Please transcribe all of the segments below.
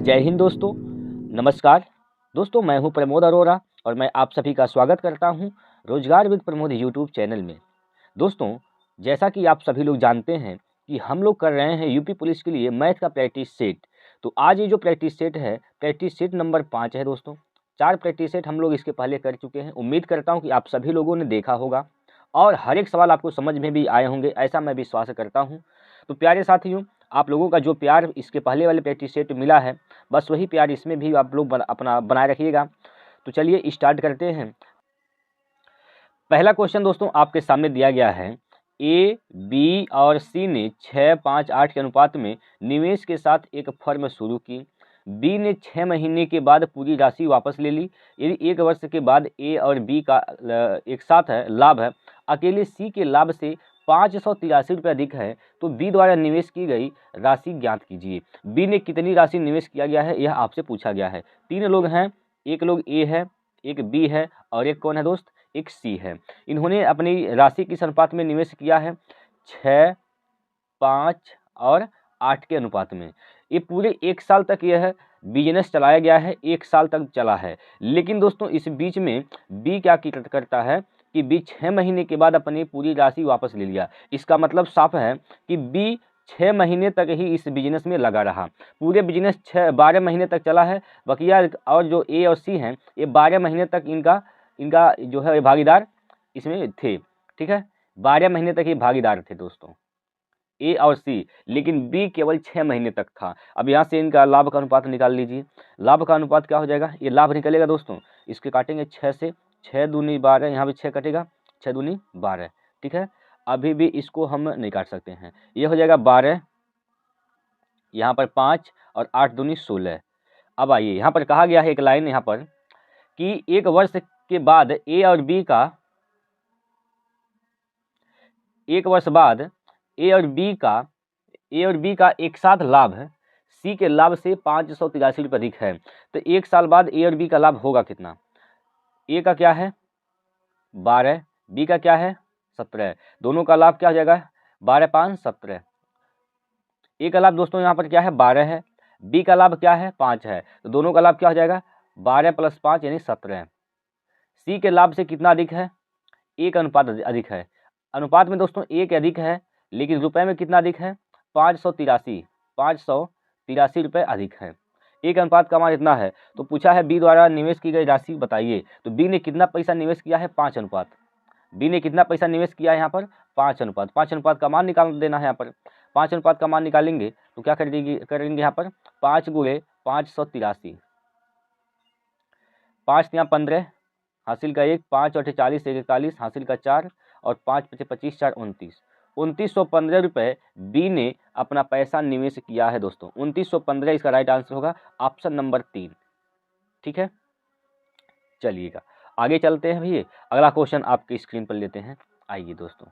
जय हिंद दोस्तों, नमस्कार। दोस्तों मैं हूं प्रमोद अरोरा और मैं आप सभी का स्वागत करता हूं रोजगार विद प्रमोद यूट्यूब चैनल में। दोस्तों, जैसा कि आप सभी लोग जानते हैं कि हम लोग कर रहे हैं यूपी पुलिस के लिए मैथ का प्रैक्टिस सेट। तो आज ये जो प्रैक्टिस सेट है, प्रैक्टिस सेट नंबर 5 है दोस्तों। 4 प्रैक्टिस सेट हम लोग इसके पहले कर चुके हैं। उम्मीद करता हूँ कि आप सभी लोगों ने देखा होगा और हर एक सवाल आपको समझ में भी आए होंगे, ऐसा मैं विश्वास करता हूँ। तो प्यारे साथियों, आप लोगों का जो प्यार इसके पहले वाले प्रैक्टिस सेट मिला है, बस वही प्यार इसमें भी आप लोग अपना बनाए रखिएगा। तो चलिए स्टार्ट करते हैं। पहला क्वेश्चन दोस्तों आपके सामने दिया गया है। ए, बी और सी ने 6, 5, 8 के अनुपात में निवेश के साथ एक फर्म शुरू की। बी ने 6 महीने के बाद पूरी राशि वापस ले ली। यदि 1 वर्ष के बाद ए और बी का एक साथ है लाभ है, अकेले सी के लाभ से 583 रुपये अधिक है, तो बी द्वारा निवेश की गई राशि ज्ञात कीजिए। बी ने कितनी राशि निवेश किया गया है, यह आपसे पूछा गया है। 3 लोग हैं, एक लोग ए है, एक बी है और एक कौन है दोस्त, एक सी है। इन्होंने अपनी राशि किस अनुपात में निवेश किया है, 6, 5 और 8 के अनुपात में। ये पूरे 1 साल तक यह बिजनेस चलाया गया है, 1 साल तक चला है। लेकिन दोस्तों इस बीच में बी क्या करता है कि बी 6 महीने के बाद अपनी पूरी राशि वापस ले लिया। इसका मतलब साफ है कि बी 6 महीने तक ही इस बिजनेस में लगा रहा। पूरे बिजनेस 12 महीने तक चला है। बकिया और जो ए और सी हैं, ये 12 महीने तक इनका जो है भागीदार इसमें थे। ठीक है, 12 महीने तक ये भागीदार थे दोस्तों, ए और सी। लेकिन बी केवल 6 महीने तक था। अब यहाँ से इनका लाभ का अनुपात निकाल लीजिए। लाभ का अनुपात क्या हो जाएगा, ये लाभ निकलेगा दोस्तों, इसके काटेंगे 6 से, 6 दूनी 12, यहाँ भी 6 कटेगा, 6 दूनी 12। ठीक है, अभी भी इसको हम नहीं काट सकते हैं, ये हो जाएगा 12, यहाँ पर 5 और 8 दूनी 16। अब आइए, यहाँ पर कहा गया है एक लाइन यहाँ पर कि 1 वर्ष के बाद ए और बी का 1 वर्ष बाद ए और बी का एक साथ लाभ है, सी के लाभ से 583 रुपये अधिक है। तो 1 साल बाद ए और बी का लाभ होगा कितना, ए का क्या है 12, बी का क्या है 17। दोनों का लाभ क्या हो जाएगा, 12, 5, 17। ए का लाभ दोस्तों यहाँ पर क्या है 12 है, बी का लाभ क्या है 5 है, तो दोनों का लाभ क्या हो जाएगा 12 + 5 यानी 17। सी के लाभ से कितना अधिक है, एक अनुपात अधिक है। अनुपात में दोस्तों एक अधिक है, लेकिन रुपए में कितना अधिक है, 583 रुपये अधिक है। एक अनुपात का मान इतना है। तो पूछा है बी द्वारा निवेश की गई राशि बताइए। तो बी ने कितना पैसा निवेश किया है, 5 अनुपात। बी ने कितना पैसा निवेश किया है यहाँ पर, 5 अनुपात। 5 अनुपात का मान निकाल देना है यहाँ पर। 5 अनुपात का मान निकालेंगे तो क्या करेंगे यहाँ पर 5 × 583, 5 यहाँ 15, हासिल का 1, 5 और 40, 41, हासिल का 4 और 5 × 25, 4, 29। 2915 रुपये बी ने अपना पैसा निवेश किया है दोस्तों। 2915 इसका राइट आंसर होगा ऑप्शन नंबर 3। ठीक है, चलिएगा आगे चलते हैं भैया। अगला क्वेश्चन आपकी स्क्रीन पर लेते हैं। आइए दोस्तों,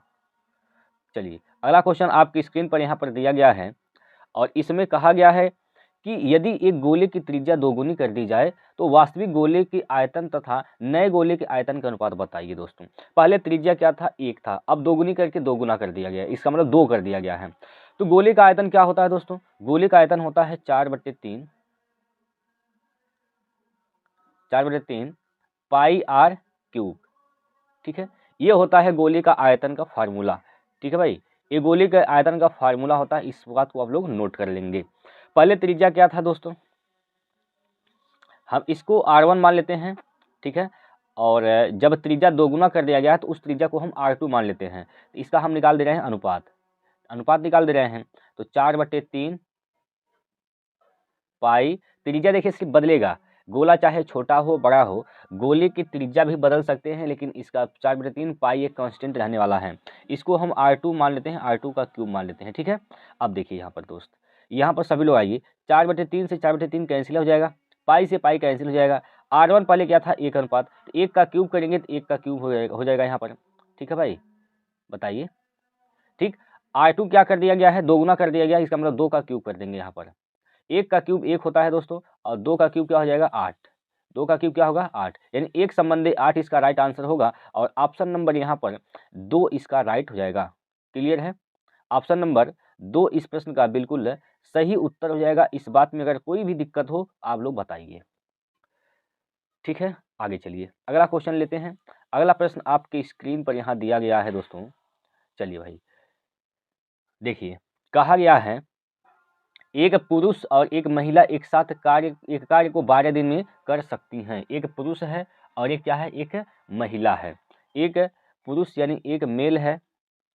चलिए अगला क्वेश्चन आपकी स्क्रीन पर यहाँ पर दिया गया है और इसमें कहा गया है कि यदि एक गोले की त्रिज्या दोगुनी कर दी जाए तो वास्तविक गोले की आयतन तथा नए गोले के आयतन का अनुपात बताइए दोस्तों। पहले त्रिज्या क्या था, 1 था, अब दोगुनी करके दोगुना कर दिया गया, इसका मतलब 2 कर दिया गया है। तो गोले का आयतन क्या होता है दोस्तों, गोले का आयतन होता है 4/3 πr³। ठीक है, ये होता है गोले का आयतन का फार्मूला। ठीक है भाई, ये गोले के आयतन का फार्मूला होता है, इस बात को आप लोग नोट कर लेंगे। पहले त्रिज्या क्या था दोस्तों, हम इसको r1 मान लेते हैं। ठीक है, और जब त्रिज्या दोगुना कर दिया गया है तो उस त्रिज्या को हम r2 मान लेते हैं। तो इसका हम निकाल दे रहे हैं अनुपात निकाल दे रहे हैं। तो 4/3 पाई, त्रिज्या देखिए इसकी बदलेगा, गोला चाहे छोटा हो बड़ा हो, गोले की त्रिज्या भी बदल सकते हैं, लेकिन इसका 4/3 पाई एक कांस्टेंट रहने वाला है। इसको हम r2 मान लेते हैं, r2 का क्यूब मान लेते हैं। ठीक है, अब देखिए यहाँ पर दोस्त, यहाँ पर सभी लोग आइए, 4/3 से 4/3 कैंसिल हो जाएगा, पाई से पाई कैंसिल हो जाएगा। r1 पहले क्या था, 1 अनुपात, तो 1 का क्यूब करेंगे तो 1 का क्यूब हो जाएगा यहाँ पर। ठीक है भाई, बताइए। ठीक, r2 क्या कर दिया गया है, दोगुना कर दिया गया, इसका मतलब 2 का क्यूब कर देंगे यहाँ पर। 1 का क्यूब 1 होता है दोस्तों, और 2 का क्यूब क्या हो जाएगा 8। 2 का क्यूब क्या होगा 8, यानी 1 संबंधी 8 इसका राइट आंसर होगा और ऑप्शन नंबर यहाँ पर 2 इसका राइट हो जाएगा। क्लियर है, ऑप्शन नंबर 2 इस प्रश्न का बिल्कुल सही उत्तर हो जाएगा। इस बात में अगर कोई भी दिक्कत हो आप लोग बताइए, ठीक है। आगे चलिए अगला क्वेश्चन लेते हैं। अगला प्रश्न आपके स्क्रीन पर यहाँ दिया गया है दोस्तों। चलिए भाई देखिए, कहा गया है एक पुरुष और एक महिला एक साथ एक कार्य को 12 दिन में कर सकती हैं। एक पुरुष है और एक क्या है, एक महिला है। एक पुरुष यानी एक मेल है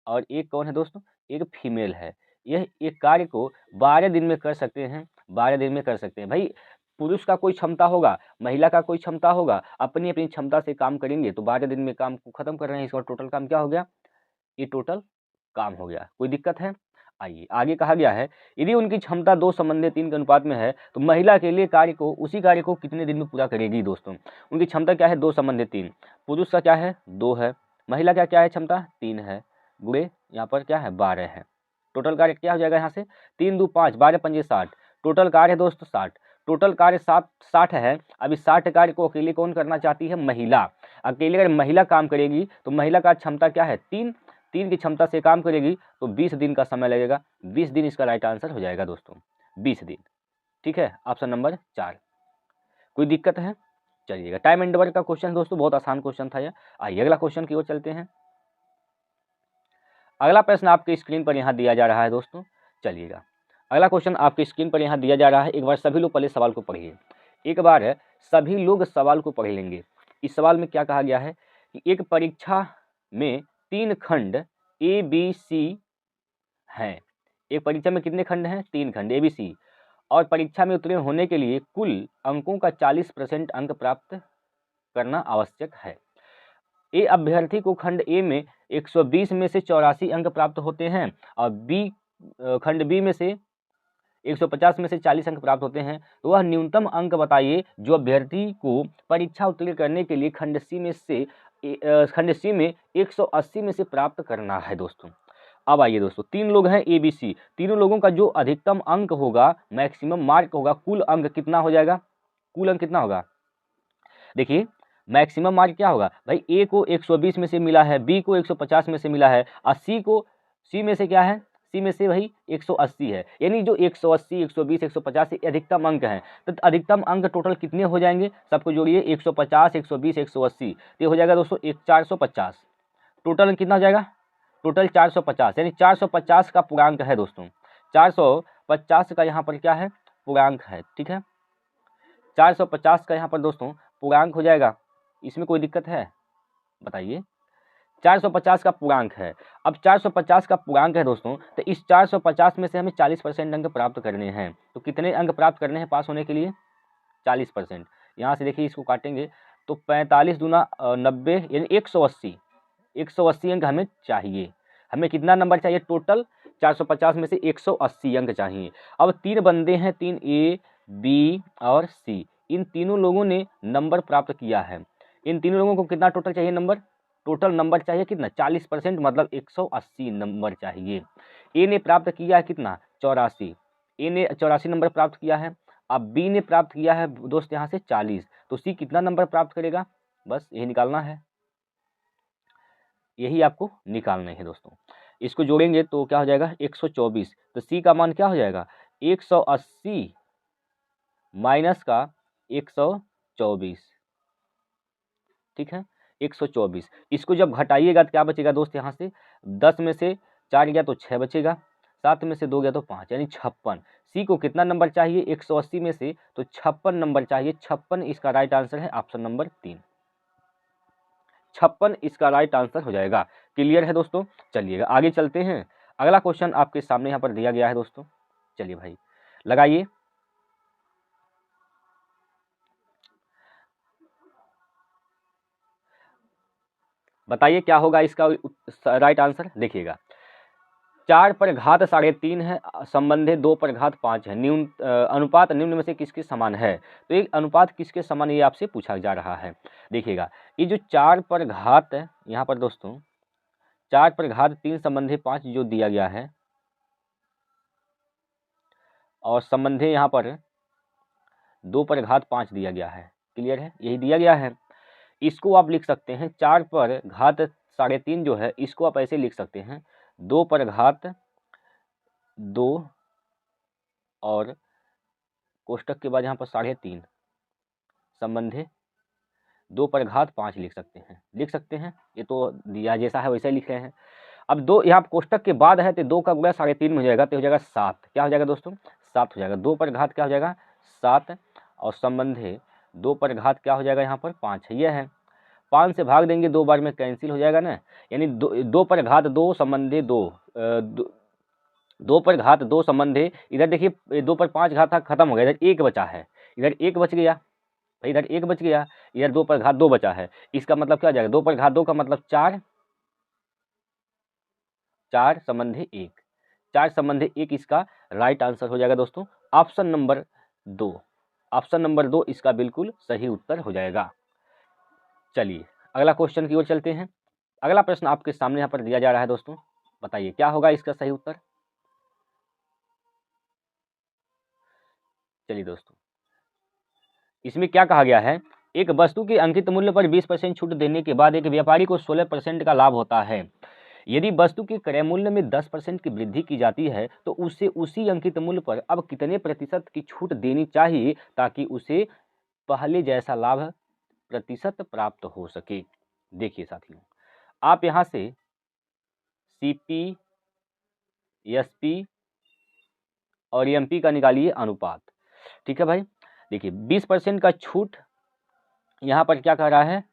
और एक कौन है दोस्तों, एक फीमेल है। यह एक कार्य को 12 दिन में कर सकते हैं, 12 दिन में कर सकते हैं। भाई पुरुष का कोई क्षमता होगा, महिला का कोई क्षमता होगा, अपनी अपनी क्षमता से काम करेंगे तो 12 दिन में काम को खत्म कर रहे हैं। इसका टोटल काम क्या हो गया, ये टोटल काम हो गया। कोई दिक्कत है? आइए आगे कहा गया है यदि उनकी क्षमता 2:3 के अनुपात में है तो महिला के लिए उसी कार्य को कितने दिन में पूरा करेगी। दोस्तों उनकी क्षमता क्या है, 2:3। पुरुष का क्या है, 2 है। महिला का क्या है, क्षमता 3 है। गुणे यहाँ पर क्या है, 12 है। टोटल कार्य क्या हो जाएगा यहाँ से, 3 2 5 12 पंजे 60। टोटल कार्य है दोस्तों 60। टोटल कार्य 60 है। अभी 60 कार्य को अकेले कौन करना चाहती है, महिला। अकेले अगर महिला काम करेगी तो महिला का क्षमता क्या है, 3 की क्षमता से काम करेगी तो 20 दिन का समय लगेगा। 20 दिन इसका राइट आंसर हो जाएगा दोस्तों, 20 दिन। ठीक है, ऑप्शन नंबर 4। कोई दिक्कत है? चलिएगा, टाइम एंड वर्क का क्वेश्चन दोस्तों बहुत आसान क्वेश्चन था यह। आइए अगला क्वेश्चन की ओर चलते हैं। अगला प्रश्न आपके स्क्रीन पर यहाँ दिया जा रहा है दोस्तों। चलिएगा, अगला क्वेश्चन आपके स्क्रीन पर यहाँ दिया जा रहा है। एक बार सभी लोग पहले सवाल को पढ़िए। एक बार सभी लोग सवाल को पढ़ लेंगे। इस सवाल में क्या कहा गया है कि एक परीक्षा में 3 खंड ए बी सी हैं। एक परीक्षा में कितने खंड हैं, 3 खंड ए बी सी, और परीक्षा में उत्तीर्ण होने के लिए कुल अंकों का 40% अंक प्राप्त करना आवश्यक है। ए अभ्यर्थी को खंड ए में 120 में से 84 अंक प्राप्त होते हैं और खंड बी में से 150 में से 40 अंक प्राप्त होते हैं। तो वह न्यूनतम अंक बताइए जो अभ्यर्थी को परीक्षा उत्तीर्ण करने के लिए खंड सी में 180 में से प्राप्त करना है। दोस्तों अब आइए दोस्तों, 3 लोग हैं ए बी सी, तीनों लोगों का जो अधिकतम अंक होगा, मैक्सिमम मार्क होगा, कुल अंक कितना हो जाएगा, कुल अंक कितना होगा। देखिए मैक्सिमम मार्क क्या होगा भाई, ए को 120 में से मिला है, बी को 150 में से मिला है और सी में से क्या है, सी में से भाई 180 है। यानी जो 180 120 150 अधिकतम अंक हैं, तो अधिकतम अंक टोटल कितने हो जाएंगे, सबको जोड़िए 150 120 180, तो हो जाएगा दोस्तों 450। टोटल कितना हो जाएगा, टोटल 450, यानी 450 का पूर्णांक है दोस्तों। 450 का यहाँ पर क्या है, पूर्णांक है। ठीक है, 450 का यहाँ पर दोस्तों पूर्णांक हो जाएगा। इसमें कोई दिक्कत है बताइए, 450 का पूर्णांक है। अब 450 का पूर्णांक है दोस्तों, तो इस 450 में से हमें 40% अंक प्राप्त करने हैं। तो कितने अंक प्राप्त करने हैं पास होने के लिए, 40%। यहाँ से देखिए इसको काटेंगे तो 45 दूना 90 यानी 180 अंक हमें चाहिए। हमें कितना नंबर चाहिए, टोटल 450 में से 180 अंक चाहिए। अब 3 बंदे हैं, 3 ए बी और सी, इन तीनों लोगों ने नंबर प्राप्त किया है। इन तीनों लोगों को कितना टोटल चाहिए नंबर, टोटल नंबर चाहिए कितना, 40%, मतलब 180 नंबर चाहिए। ए ने प्राप्त किया है कितना, 84, ए ने 84 नंबर प्राप्त किया है। अब बी ने प्राप्त किया है दोस्त यहाँ से 40, तो सी कितना नंबर प्राप्त करेगा, बस यही निकालना है, यही आपको निकालना है दोस्तों। इसको जोड़ेंगे तो क्या हो जाएगा 124, तो सी का मान क्या हो जाएगा 180 माइनस का 124। ठीक है, 124। इसको जब घटाइएगा तो क्या बचेगा दोस्त, यहाँ से 10 में से 4 गया तो 6 बचेगा, 7 में से 2 गया तो 5, यानी 56। सी को कितना नंबर चाहिए 180 में से, तो 56 नंबर चाहिए। 56 इसका राइट आंसर है ऑप्शन नंबर 3। 56 इसका राइट आंसर हो जाएगा। क्लियर है दोस्तों, चलिएगा आगे चलते हैं। अगला क्वेश्चन आपके सामने यहाँ पर दिया गया है दोस्तों। चलिए भाई लगाइए, बताइए क्या होगा इसका राइट आंसर। देखिएगा 4 पर घात 3.5 है, संबंधित 2 पर घात 5 है, अनुपात निम्न में से किसके समान है। तो एक अनुपात किसके समान, ये आपसे पूछा जा रहा है। देखिएगा ये जो 4 पर घात यहाँ पर दोस्तों 4 पर घात 3 संबंधित 5 जो दिया गया है, और संबंधित यहाँ पर 2 पर घात 5 दिया गया है। क्लियर है, यही दिया गया है। इसको आप लिख सकते हैं 4 पर घात 3.5 जो है, इसको आप ऐसे लिख सकते हैं 2 पर घात 2 और कोष्टक के बाद यहाँ पर 3.5 संबंधे 2 पर घात 5 लिख सकते हैं। ये तो दिया जैसा है वैसा ही लिख रहे हैं। अब 2 यहाँ कोष्टक के बाद है तो 2 का गुणा 3.5 में हो जाएगा, तो हो जाएगा 7। क्या हो जाएगा दोस्तों? 7 हो जाएगा। 2 पर घात क्या हो जाएगा? 7 और संबंधे 2 पर घात क्या हो जाएगा यहाँ पर? 5 है। यह है 5 से भाग देंगे 2 बार में कैंसिल हो जाएगा ना, यानी 2 पर घात 2 संबंधे 2 पर घात 2 संबंधे, इधर देखिए 2 पर 5 घात था, खत्म हो गया, इधर 1 बचा है, इधर 1 बच गया, इधर 1 बच गया, इधर 2 पर घात 2 बचा है। इसका मतलब क्या हो जाएगा? 2 पर घात 2 का मतलब 4 संबंधे 1, 4 संबंधे 1 इसका राइट आंसर हो जाएगा दोस्तों। ऑप्शन नंबर 2, ऑप्शन नंबर 2 इसका बिल्कुल सही उत्तर हो जाएगा। चलिए अगला क्वेश्चन की ओर चलते हैं। अगला प्रश्न आपके सामने यहाँ पर दिया जा रहा है दोस्तों, बताइए क्या होगा इसका सही उत्तर। चलिए दोस्तों, इसमें क्या कहा गया है, एक वस्तु के अंकित मूल्य पर 20% छूट देने के बाद एक व्यापारी को 16% का लाभ होता है। यदि वस्तु के क्रय मूल्य में 10% की वृद्धि की जाती है तो उसे उसी अंकित मूल्य पर अब कितने प्रतिशत की छूट देनी चाहिए ताकि उसे पहले जैसा लाभ प्रतिशत प्राप्त हो सके। देखिए साथियों, आप यहाँ से सीपी, एसपी और एमपी का निकालिए अनुपात। ठीक है भाई, देखिए 20% का छूट, यहाँ पर क्या कह रहा है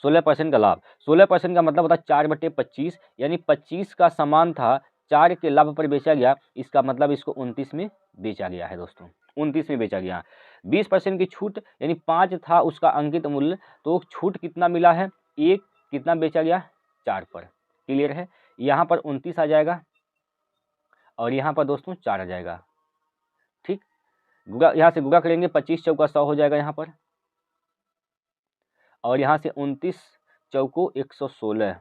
16% का लाभ। 16% का मतलब होता है 4/25, यानी 25 का सामान था 4 के लाभ पर बेचा गया, इसका मतलब इसको 29 में बेचा गया है दोस्तों, 29 में बेचा गया। 20% की छूट यानी 5 था उसका अंकित मूल्य, तो छूट कितना मिला है, एक कितना बेचा गया 4 पर। क्लियर है, यहाँ पर 29 आ जाएगा और यहाँ पर दोस्तों 4 आ जाएगा। ठीक, गुणा यहाँ से गुणा करेंगे 25 चौका 100 हो जाएगा यहाँ पर, और यहाँ से 29 चौको 116,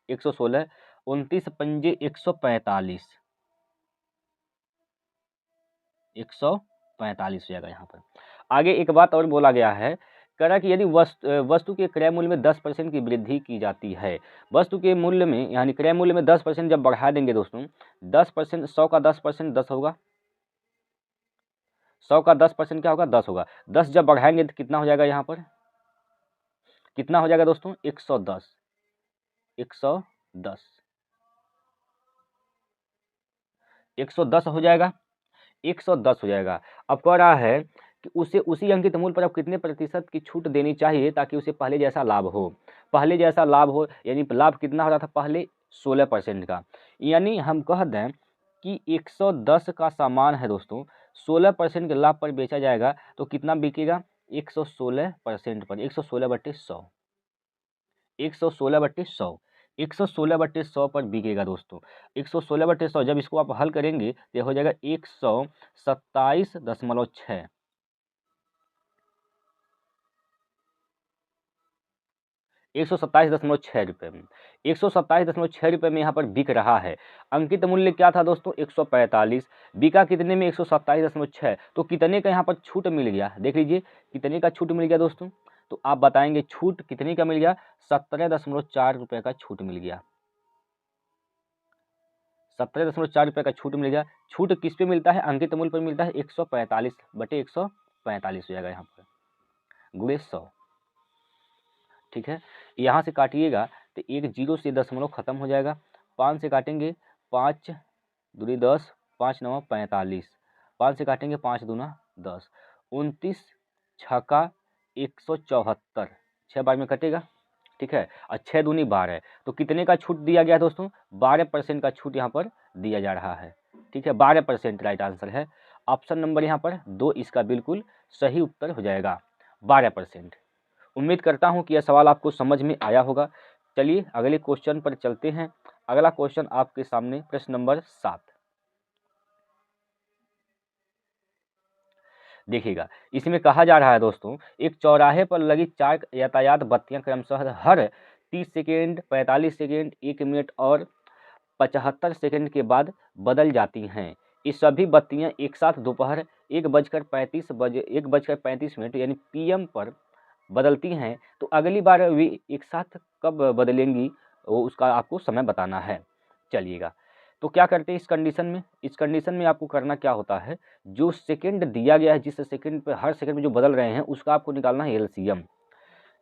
29 पंजे 145 हो जाएगा यहाँ पर। आगे एक बात और बोला गया है, करा कि यदि वस्तु के क्रय मूल्य में 10% की वृद्धि की जाती है, वस्तु के मूल्य में यानी क्रय मूल्य में 10% जब बढ़ा देंगे दोस्तों, 10% 100 का 10% 10 होगा, 100 का 10% क्या होगा 10 होगा, 10 जब बढ़ाएंगे तो कितना हो जाएगा यहाँ पर, कितना हो जाएगा दोस्तों 110, 110 हो जाएगा, 110 हो जाएगा। अब कह रहा है कि उसे उसी अंकित मूल्य पर अब कितने प्रतिशत की छूट देनी चाहिए ताकि उसे पहले जैसा लाभ हो। पहले जैसा लाभ हो यानी लाभ कितना हो रहा था पहले 16% का, यानी हम कह दें कि 110 का सामान है दोस्तों, 16% के लाभ पर बेचा जाएगा तो कितना बिकेगा 116% पर, 116/100, 116/100, 116/100 पर बिकेगा दोस्तों। 116/100 जब इसको आप हल करेंगे तो हो जाएगा 127.6, 127.6 रुपये में, 127.6 रुपये में यहाँ पर बिक रहा है। अंकित मूल्य क्या था दोस्तों 145, बिका कितने में 127.6, तो कितने का यहाँ पर छूट मिल गया, देख लीजिए कितने का छूट मिल गया दोस्तों, तो आप बताएंगे छूट कितने का मिल गया, 17.4 रुपये का छूट मिल गया, 17.4 रुपये का छूट मिल गया। छूट किस पे मिलता है, अंकित मूल्य पर मिलता है 145/145 हो जाएगा यहाँ पर, गुणे 100। ठीक है, यहाँ से काटिएगा तो 1 0 से दशमलव खत्म हो जाएगा, 5 से काटेंगे 5 दूनी 10, 5 9 45, 5 से काटेंगे 5 दूना 10, 29 छक्का 174, 6 बार में कटेगा। ठीक है, और 6 दूनी 12, तो कितने का छूट दिया गया दोस्तों, 12% का छूट यहाँ पर दिया जा रहा है। ठीक है, 12% राइट आंसर है। ऑप्शन नंबर यहाँ पर 2 इसका बिल्कुल सही उत्तर हो जाएगा, 12%। उम्मीद करता हूँ कि यह सवाल आपको समझ में आया होगा। चलिए अगले क्वेश्चन पर चलते हैं। अगला क्वेश्चन आपके सामने प्रश्न नंबर 7, देखिएगा। इसमें कहा जा रहा है दोस्तों, एक चौराहे पर लगी 4 यातायात बत्तियां क्रमशः हर 30 सेकेंड, 45 सेकेंड, 1 मिनट और 75 सेकेंड के बाद बदल जाती हैं। ये सभी बत्तियां एक साथ दोपहर 1:35 यानी PM पर बदलती हैं, तो अगली बार वे एक साथ कब बदलेंगी वो उसका आपको समय बताना है। चलिएगा, तो क्या करते हैं इस कंडीशन में आपको करना क्या होता है, जो सेकंड दिया गया है, जिस सेकंड पे हर सेकंड में जो बदल रहे हैं उसका आपको निकालना है एलसीएम।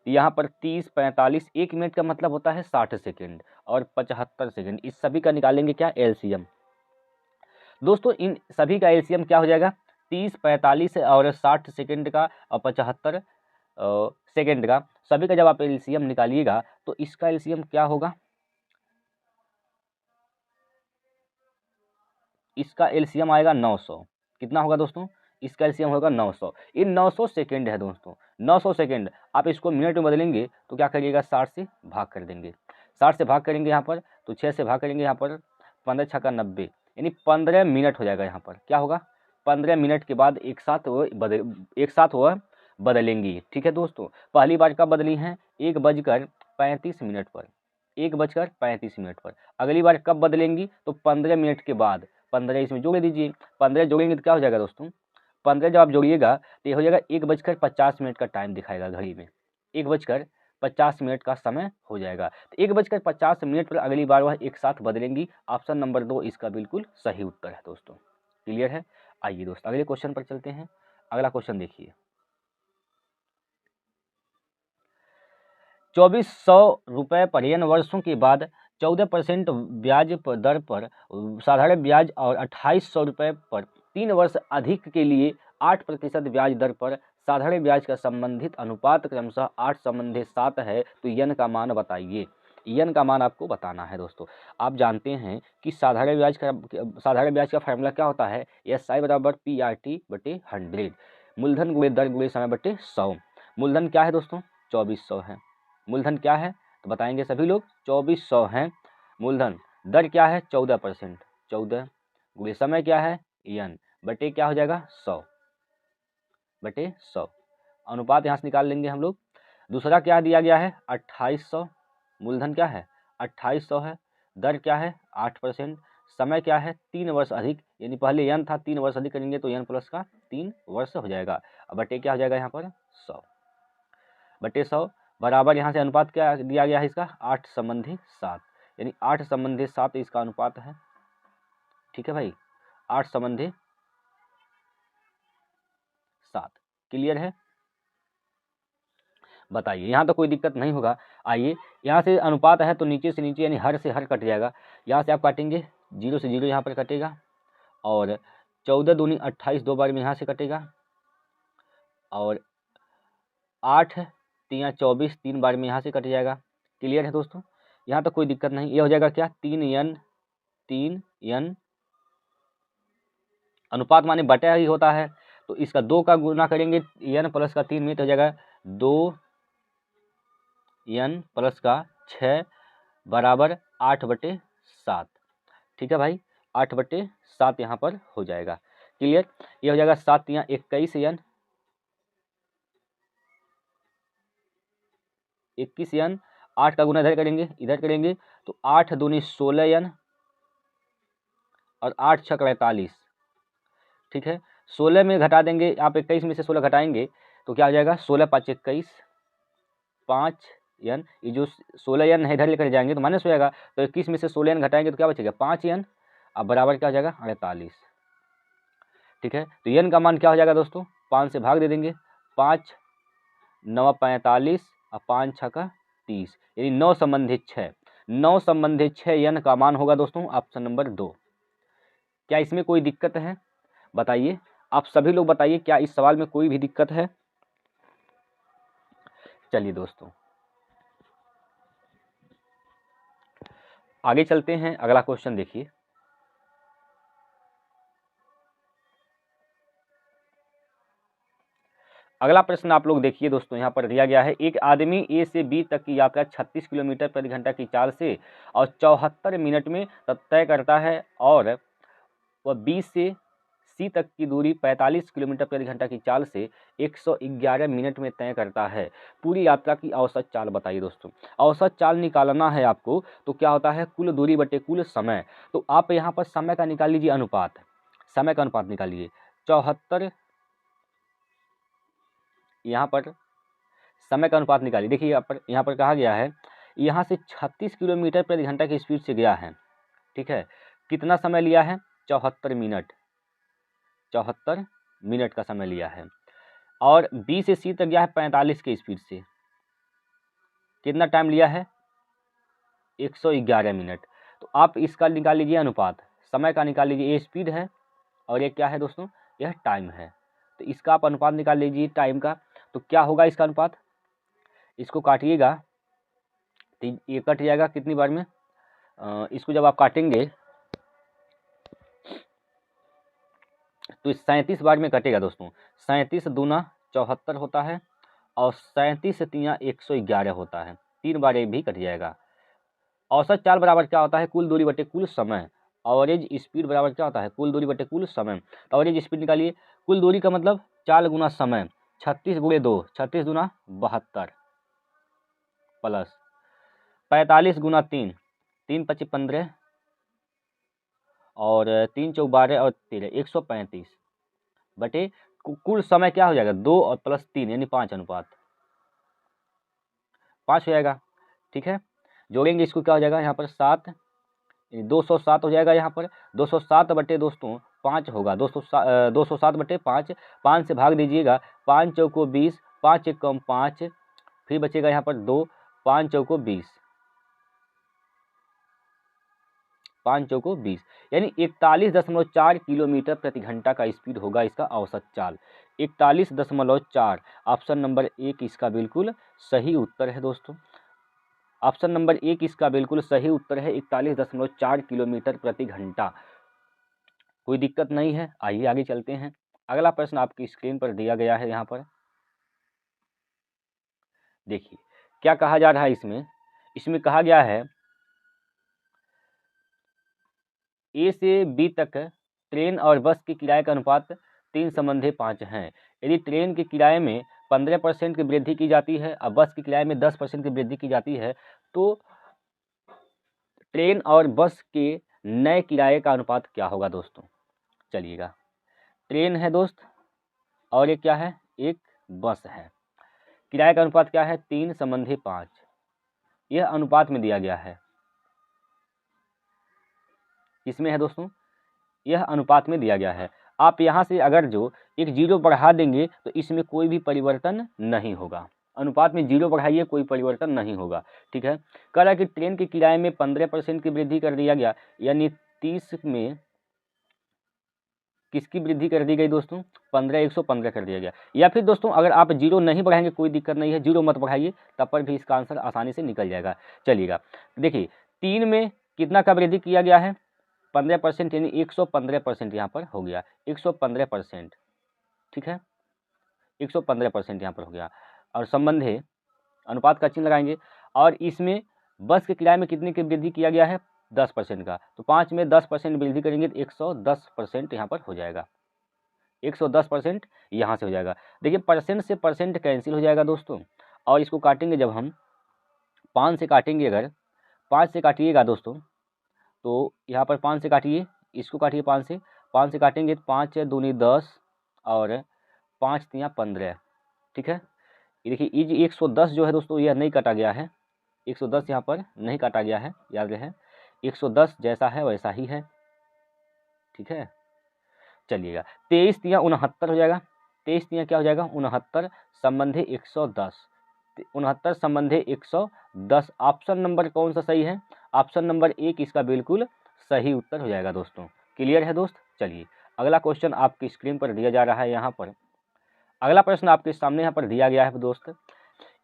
यहाँ पर 30, 45, 1 मिनट का मतलब होता है 60 सेकंड और 75 सेकंड, इस सभी का निकालेंगे क्या, एलसीएम। दोस्तों इन सभी का एलसीएम क्या हो जाएगा, 30, 45 और 60 सेकंड का और 75 सेकंड का, सभी का जब आप एलसीएम निकालिएगा तो इसका एलसीएम क्या होगा, इसका एलसीएम आएगा 900। कितना होगा दोस्तों, इसका एलसीएम होगा 900। इन 900 सेकंड है दोस्तों, 900 सेकंड आप इसको मिनट में बदलेंगे तो क्या करिएगा, 60 से भाग कर देंगे, 60 से भाग करेंगे यहाँ पर तो 6 से भाग करेंगे यहाँ पर, 15 छक्का 90, यानी 15 मिनट हो जाएगा। यहाँ पर क्या होगा, 15 मिनट के बाद एक साथ वो बदलेंगी। ठीक है दोस्तों, पहली बार कब बदली हैं, 1:35 मिनट पर, 1:35 मिनट पर। अगली बार कब बदलेंगी, तो 15 मिनट के बाद, 15 इसमें जोड़ दीजिए, 15 जोड़ेंगे तो क्या हो जाएगा दोस्तों, 15 जब आप जोड़िएगा तो ये हो जाएगा 1:50 का टाइम दिखाएगा घड़ी में, 1:50 का समय हो जाएगा। तो 1:50 पर अगली बार वह एक साथ बदलेंगी। ऑप्शन नंबर 2 इसका बिल्कुल सही उत्तर है दोस्तों। क्लियर है। आइए दोस्तों अगले क्वेश्चन पर चलते हैं। अगला क्वेश्चन देखिए, 2400 रुपये पर n वर्षों के बाद 14% ब्याज दर पर साधारण ब्याज और 2800 रुपये पर 3 वर्ष अधिक के लिए 8% ब्याज दर पर साधारण ब्याज का संबंधित अनुपात क्रमशः 8:7 है, तो यन का मान बताइए। यन का मान आपको बताना है दोस्तों। आप जानते हैं कि साधारण ब्याज का फार्मूला क्या होता है, SI बराबर PRT/100, मूलधन गुणे दर गुणे समय बटे 100। मूलधन क्या है दोस्तों, 2400 है। मूलधन क्या है तो बताएंगे सभी लोग, 2400 है मूलधन। दर क्या है 14%, 14 गुणे समय क्या है n बटे क्या हो जाएगा 100/100। अनुपात यहाँ से निकाल लेंगे हम लोग। दूसरा क्या दिया गया है 2800, मूलधन क्या है 2800 है, दर क्या है 8%, समय क्या है 3 वर्ष अधिक, यानी पहले n था 3 वर्ष अधिक करेंगे तो n प्लस का 3 वर्ष हो जाएगा। अब बटे क्या हो जाएगा यहाँ पर 100/100 बराबर, यहाँ से अनुपात क्या दिया गया है इसका 8:7, यानी 8:7 इसका अनुपात है। ठीक है भाई, 8:7। क्लियर है। बताइए, यहाँ तो कोई दिक्कत नहीं होगा। आइए, यहाँ से अनुपात है तो नीचे से नीचे यानी हर से हर कट जाएगा। यहाँ से आप काटेंगे 0 से 0 यहाँ पर कटेगा, और 14 दूनी 28 दो बार में यहाँ से कटेगा, और 8 3 24 3 बार में यहाँ से कट जाएगा। क्लियर है दोस्तों, यहाँ तो कोई दिक्कत नहीं। ये हो जाएगा क्या 3n अनुपात माने बटा ही होता है, तो इसका 2 का गुना करेंगे n प्लस का 3 में तो हो जाएगा 2n प्लस का 6 बराबर 8/7। ठीक है भाई, 8/7 यहाँ पर हो जाएगा। क्लियर। ये हो जाएगा 7 या 21n, 21n, 8 का गुना इधर करेंगे तो 8 दूनी 16n और 8 छक 45। ठीक है, 16 में घटा देंगे, आप 21 में से 16 घटाएंगे तो क्या हो जाएगा 16 5 21, 5n, ये जो 16n है इधर लेकर जाएंगे तो माइनस हो जाएगा, तो 21 में से 16n घटाएंगे तो क्या बचेगा 5n, अब बराबर क्या हो जाएगा 48। ठीक है, तो n का मान क्या हो जाएगा दोस्तों, 5 से भाग दे देंगे, 5 9 45 और 5 6 का 30, यानी 9 संबंधित 6, 9 संबंधित 6 n का मान होगा दोस्तों ऑप्शन नंबर 2। क्या इसमें कोई दिक्कत है बताइए, आप सभी लोग बताइए, क्या इस सवाल में कोई भी दिक्कत है। चलिए दोस्तों आगे चलते हैं। अगला क्वेश्चन देखिए, अगला प्रश्न आप लोग देखिए दोस्तों, यहाँ पर दिया गया है, एक आदमी ए से बी तक की यात्रा 36 किलोमीटर प्रति घंटा की चाल से और 74 मिनट में तय करता है, और वह बी से सी तक की दूरी 45 किलोमीटर प्रति घंटा की चाल से 111 मिनट में तय करता है। पूरी यात्रा की औसत चाल बताइए दोस्तों। औसत चाल निकालना है आपको, तो क्या होता है कुल दूरी बटे कुल समय। तो आप यहाँ पर समय का निकाल लीजिए अनुपात, समय का अनुपात निकालिए 74, यहाँ पर समय का अनुपात निकालिए। देखिए यहाँ पर कहा गया है, यहाँ से 36 किलोमीटर प्रति घंटा की स्पीड से गया है। ठीक है, कितना समय लिया है? 74 मिनट, 74 मिनट का समय लिया है। और बी से सी तक गया है 45 की स्पीड से, कितना टाइम लिया है? 111 मिनट। तो आप इसका निकाल लीजिए अनुपात, समय का निकाल लीजिए। ये स्पीड है और ये क्या है दोस्तों? यह टाइम है। तो इसका आप अनुपात निकाल लीजिए टाइम का। तो क्या होगा इसका अनुपात? इसको काटिएगा तो ये कट जाएगा कितनी बार में? इसको जब आप काटेंगे तो 37 बार में कटेगा दोस्तों। 37 दूना 74 होता है और 37 तिया 111 होता है, 3 बार ये भी कट जाएगा। औसत चाल बराबर क्या होता है? कुल दूरी बटे कुल समय। एवरेज स्पीड बराबर क्या होता है? कुल दूरी बटे कुल समय। तो एवरेज स्पीड निकालिए, कुल दूरी का मतलब चाल गुना समय, 36 गुणे 2, 36 दूना 72 प्लस 45 गुना 3, 3 पच्चीस 15 और 3 चौक 12 और 13, 135 बटे कुल समय क्या हो जाएगा? 2 और प्लस 3 यानी 5 अनुपात 5 हो जाएगा। ठीक है, जोड़ेंगे इसको क्या हो जाएगा यहाँ पर? 7, 207 हो जाएगा यहाँ पर। 207 बटे दोस्तों 5 होगा, 207 बटे 5, 5 से भाग दीजिएगा, 5 चौको 20, 5 एक कम 5, फिर बचेगा यहाँ पर 2, 5 चौको 20, 5 चौको 20 यानी 41.4 किलोमीटर प्रति घंटा का स्पीड होगा इसका औसत चाल। 41.4, ऑप्शन नंबर 1 इसका बिल्कुल सही उत्तर है दोस्तों। ऑप्शन नंबर 1 इसका बिल्कुल सही उत्तर है, 41.4 किलोमीटर प्रति घंटा। कोई दिक्कत नहीं है, आइए आगे चलते हैं। अगला प्रश्न आपकी स्क्रीन पर दिया गया है, यहाँ पर देखिए क्या कहा जा रहा है। इसमें कहा गया है ए से बी तक ट्रेन और बस के किराए का अनुपात 3:5 हैं। यदि ट्रेन के किराए में 15% की वृद्धि की जाती है और बस के किराए में 10% की वृद्धि की जाती है, तो ट्रेन और बस के नए किराए का अनुपात क्या होगा दोस्तों? चलिएगा, ट्रेन है दोस्त और ये क्या है? एक बस है। किराए का अनुपात क्या है? 3:5। यह अनुपात में दिया गया है। इसमें है दोस्तों, यह अनुपात में दिया गया है। आप यहाँ से अगर जो एक 0 बढ़ा देंगे तो इसमें कोई भी परिवर्तन नहीं होगा। अनुपात में 0 बढ़ाइए, कोई परिवर्तन नहीं होगा। ठीक है, कह रहा है कि ट्रेन के किराए में 15% की वृद्धि कर दिया गया, यानी 30 में किसकी वृद्धि कर दी गई दोस्तों? 115 कर दिया गया। या फिर दोस्तों अगर आप 0 नहीं बढ़ाएंगे कोई दिक्कत नहीं है, 0 मत बढ़ाइए, तब पर भी इसका आंसर आसानी से निकल जाएगा। चलिएगा, देखिए 3 में कितना का वृद्धि किया गया है? 15%, यानी 115% यहाँ पर हो गया, 115%। ठीक है, 115% यहाँ पर हो गया। और संबंधे अनुपात का चिन्ह लगाएंगे। और इसमें बस के किराए में कितने की वृद्धि किया गया है? 10% का। तो 5 में 10% वृद्धि करेंगे तो 110% यहाँ पर हो जाएगा, 110% यहाँ से हो जाएगा। देखिए परसेंट से परसेंट कैंसिल हो जाएगा दोस्तों। और इसको काटेंगे जब हम 5 से काटेंगे, अगर 5 से काटिएगा दोस्तों तो यहाँ पर 5 से काटिए, इसको काटिए 5 से काटेंगे तो 5 दूनी 10 और 5 तिया 15। ठीक है, ये देखिए ये 110 जो है दोस्तों यह नहीं काटा गया है, 110 यहाँ पर नहीं काटा गया है, याद रहे 110 जैसा है वैसा ही है। ठीक है, चलिएगा 23 तिया 69 हो जाएगा। 23 तिया क्या हो जाएगा? 69 संबंधी 110, 69 संबंधी 110। ऑप्शन नंबर कौन सा सही है? ऑप्शन नंबर 1 इसका बिल्कुल सही उत्तर हो जाएगा दोस्तों। क्लियर है दोस्त? चलिए अगला क्वेश्चन आपकी स्क्रीन पर दिया जा रहा है। यहाँ पर अगला प्रश्न आपके सामने यहाँ पर दिया गया है दोस्त।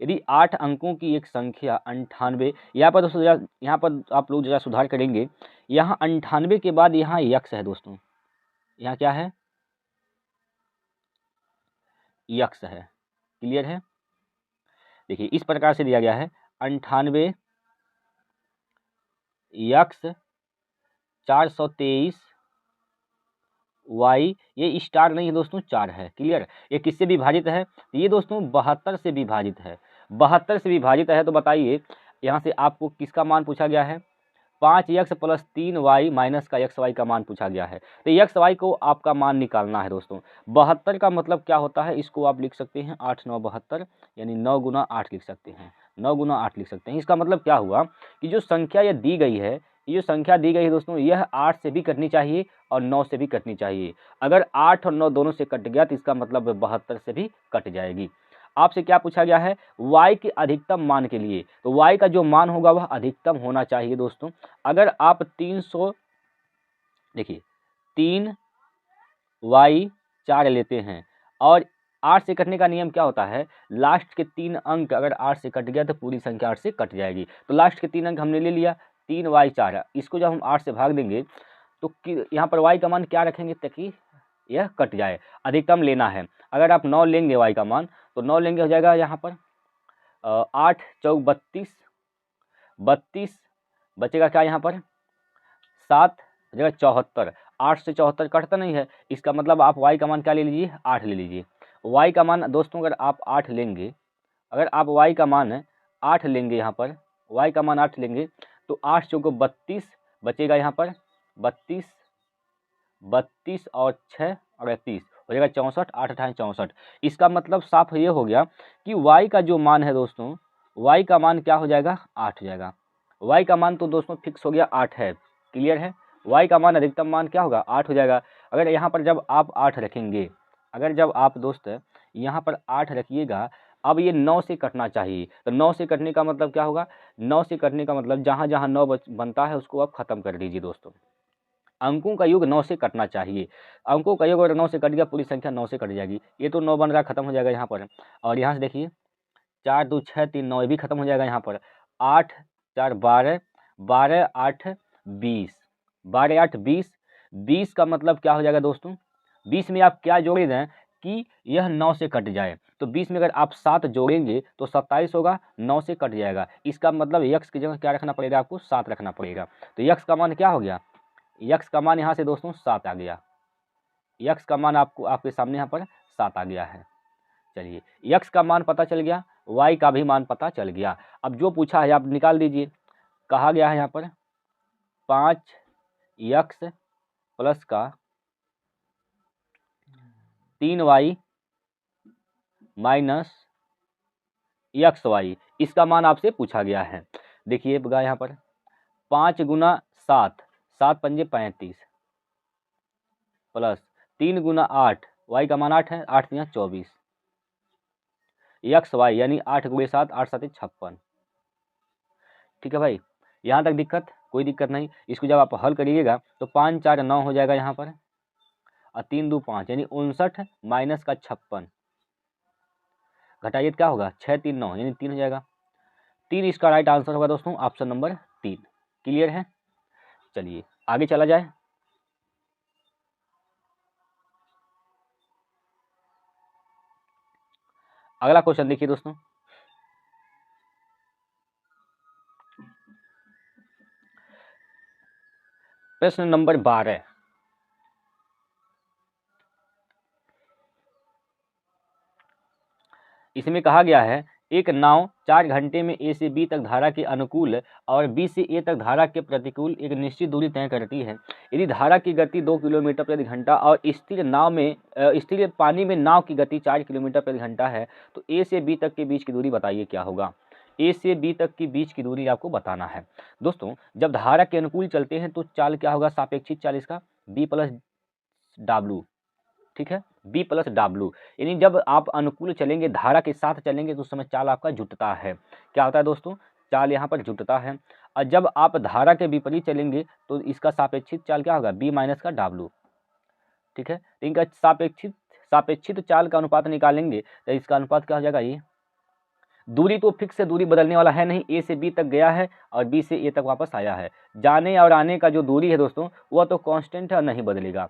यदि 8 अंकों की एक संख्या 98, यहाँ पर दोस्तों यहाँ पर आप लोग जरा सुधार करेंगे, यहाँ 98 के बाद यहाँ यक्स है दोस्तों, यहाँ क्या है? यक्स है। क्लियर है? देखिए इस प्रकार से दिया गया है 98 यक्स 423 वाई, ये स्टार नहीं है दोस्तों, 4 है। क्लियर? ये किससे विभाजित है? ये दोस्तों 72 से विभाजित है। 72 से विभाजित है तो बताइए यहाँ से आपको किसका मान पूछा गया है? 5x + 3y माइनस का xy का मान पूछा गया है। तो xy को आपका मान निकालना है दोस्तों। 72 का मतलब क्या होता है? इसको आप लिख सकते हैं 8 9 72, यानी 9 गुना 8 लिख सकते हैं, 9 गुना 8 लिख सकते हैं। इसका मतलब क्या हुआ कि जो संख्या यह दी गई है ये जो संख्या दी गई है दोस्तों, यह 8 से भी कटनी चाहिए और 9 से भी कटनी चाहिए। अगर 8 और 9 दोनों से कट गया तो इसका मतलब 72 से भी कट जाएगी। आपसे क्या पूछा गया है, y के अधिकतम मान के लिए, तो y का जो मान होगा वह अधिकतम होना चाहिए दोस्तों। अगर आप 300 देखिए 3y4 लेते हैं और 8 से कटने का नियम क्या होता है, लास्ट के 3 अंक अगर 8 से कट गया तो पूरी संख्या 8 से कट जाएगी। तो लास्ट के 3 अंक हमने ले लिया 3y4, इसको जब हम 8 से भाग देंगे तो यहाँ पर y का मान क्या रखेंगे ताकि यह कट जाए। अधिकतम लेना है, अगर आप 9 लेंगे y का मान तो 9 लेंगे हो जाएगा यहाँ पर 8 चौक 32, 32 बचेगा क्या यहाँ पर 7 जगह 74, 8 से 74 कटता नहीं है, इसका मतलब आप y का मान क्या ले लीजिए 8 ले लीजिए। y का मान दोस्तों अगर आप 8 लेंगे, अगर आप y का मान 8 लेंगे, यहाँ पर y का मान 8 लेंगे तो 8 चौको 32 बचेगा यहाँ पर 32, 32 और 6 और 30 हो जाएगा 64, 8 अठारह 64। इसका मतलब साफ ये हो गया कि y का जो मान है दोस्तों, y का मान क्या हो जाएगा 8 हो जाएगा। y का मान तो दोस्तों फिक्स हो गया 8 है, क्लियर है। y का मान अधिकतम मान क्या होगा 8 हो जाएगा। अगर यहाँ पर जब आप 8 रखेंगे, अगर जब आप दोस्त यहाँ पर 8 रखिएगा, अब ये 9 से कटना चाहिए, तो 9 से कटने का मतलब क्या होगा, 9 से कटने का मतलब जहाँ जहाँ 9 बनता है उसको आप खत्म कर दीजिए दोस्तों। अंकों का योग 9 से कटना चाहिए, अंकों का योग अगर 9 से कट गया पूरी संख्या 9 से कट जाएगी। ये तो 9 बन रहा खत्म हो जाएगा यहाँ पर, और यहाँ से देखिए 4 2 6 3 9 भी खत्म हो जाएगा यहाँ पर। 8 4 12, 12 8 20, 12 8 20, 20 का मतलब क्या हो जाएगा दोस्तों, 20 में आप क्या जोड़े दें कि यह 9 से कट जाए, तो 20 में अगर आप 7 जोड़ेंगे तो 27 होगा, 9 से कट जाएगा। इसका मतलब यक्स की जगह क्या रखना पड़ेगा आपको 7 रखना पड़ेगा। तो यक्स का मान क्या हो गया, यक्स का मान यहाँ से दोस्तों 7 आ गया, यक्स का मान आपको आपके सामने यहाँ पर 7 आ गया है। चलिए यक्स का मान पता चल गया, वाई का भी मान पता चल गया। अब जो पूछा है आप निकाल दीजिए। कहा गया है यहाँ पर 5x प्लस का 3y माइनस XY, इसका मान आपसे पूछा गया है। देखिए बगा यहाँ पर 5 गुना 7, 7 पंजे 35 प्लस 3 गुना 8, y का मान 8 है, 8 यहाँ 24, XY यानी 8 गुणे 7, 8 7 56। ठीक है भाई, यहाँ तक दिक्कत कोई दिक्कत नहीं। इसको जब आप हल करिएगा तो 5 4 9 हो जाएगा यहाँ पर, और 3 2 5 यानी 59 माइनस का 56 घटाइए क्या होगा 6 3 9 यानी 3 हो जाएगा। 3 इसका राइट आंसर होगा दोस्तों, ऑप्शन नंबर 3। क्लियर है। चलिए आगे चला जाए। अगला क्वेश्चन देखिए दोस्तों, प्रश्न नंबर 12। इसमें कहा गया है एक नाव 4 घंटे में ए से बी तक धारा के अनुकूल और बी से ए तक धारा के प्रतिकूल एक निश्चित दूरी तय करती है। यदि धारा की गति 2 किलोमीटर प्रति घंटा और स्थिर पानी में नाव की गति 4 किलोमीटर प्रति घंटा है, तो ए से बी तक के बीच की दूरी बताइए क्या होगा। ए से बी तक के बीच की दूरी आपको बताना है। दोस्तों जब धारा के अनुकूल चलते हैं तो चाल क्या होगा, सापेक्षिक चाल इसका बी प्लस डब्लू। ठीक है, बी प्लस डब्लू, यानी जब आप अनुकूल चलेंगे, धारा के साथ चलेंगे तो उस समय चाल आपका जुटता है। क्या होता है दोस्तों, चाल यहाँ पर जुटता है। और जब आप धारा के विपरीत चलेंगे तो इसका सापेक्षिक चाल क्या होगा, बी माइनस का डब्लू। ठीक है, तो इनका सापेक्षिक चाल का अनुपात निकालेंगे तो इसका अनुपात क्या हो जाएगा, ये दूरी तो फिक्स है, दूरी बदलने वाला है नहीं। ए से बी तक गया है और बी से ए तक वापस आया है, जाने और आने का जो दूरी है दोस्तों वह तो कांस्टेंट है, नहीं बदलेगा।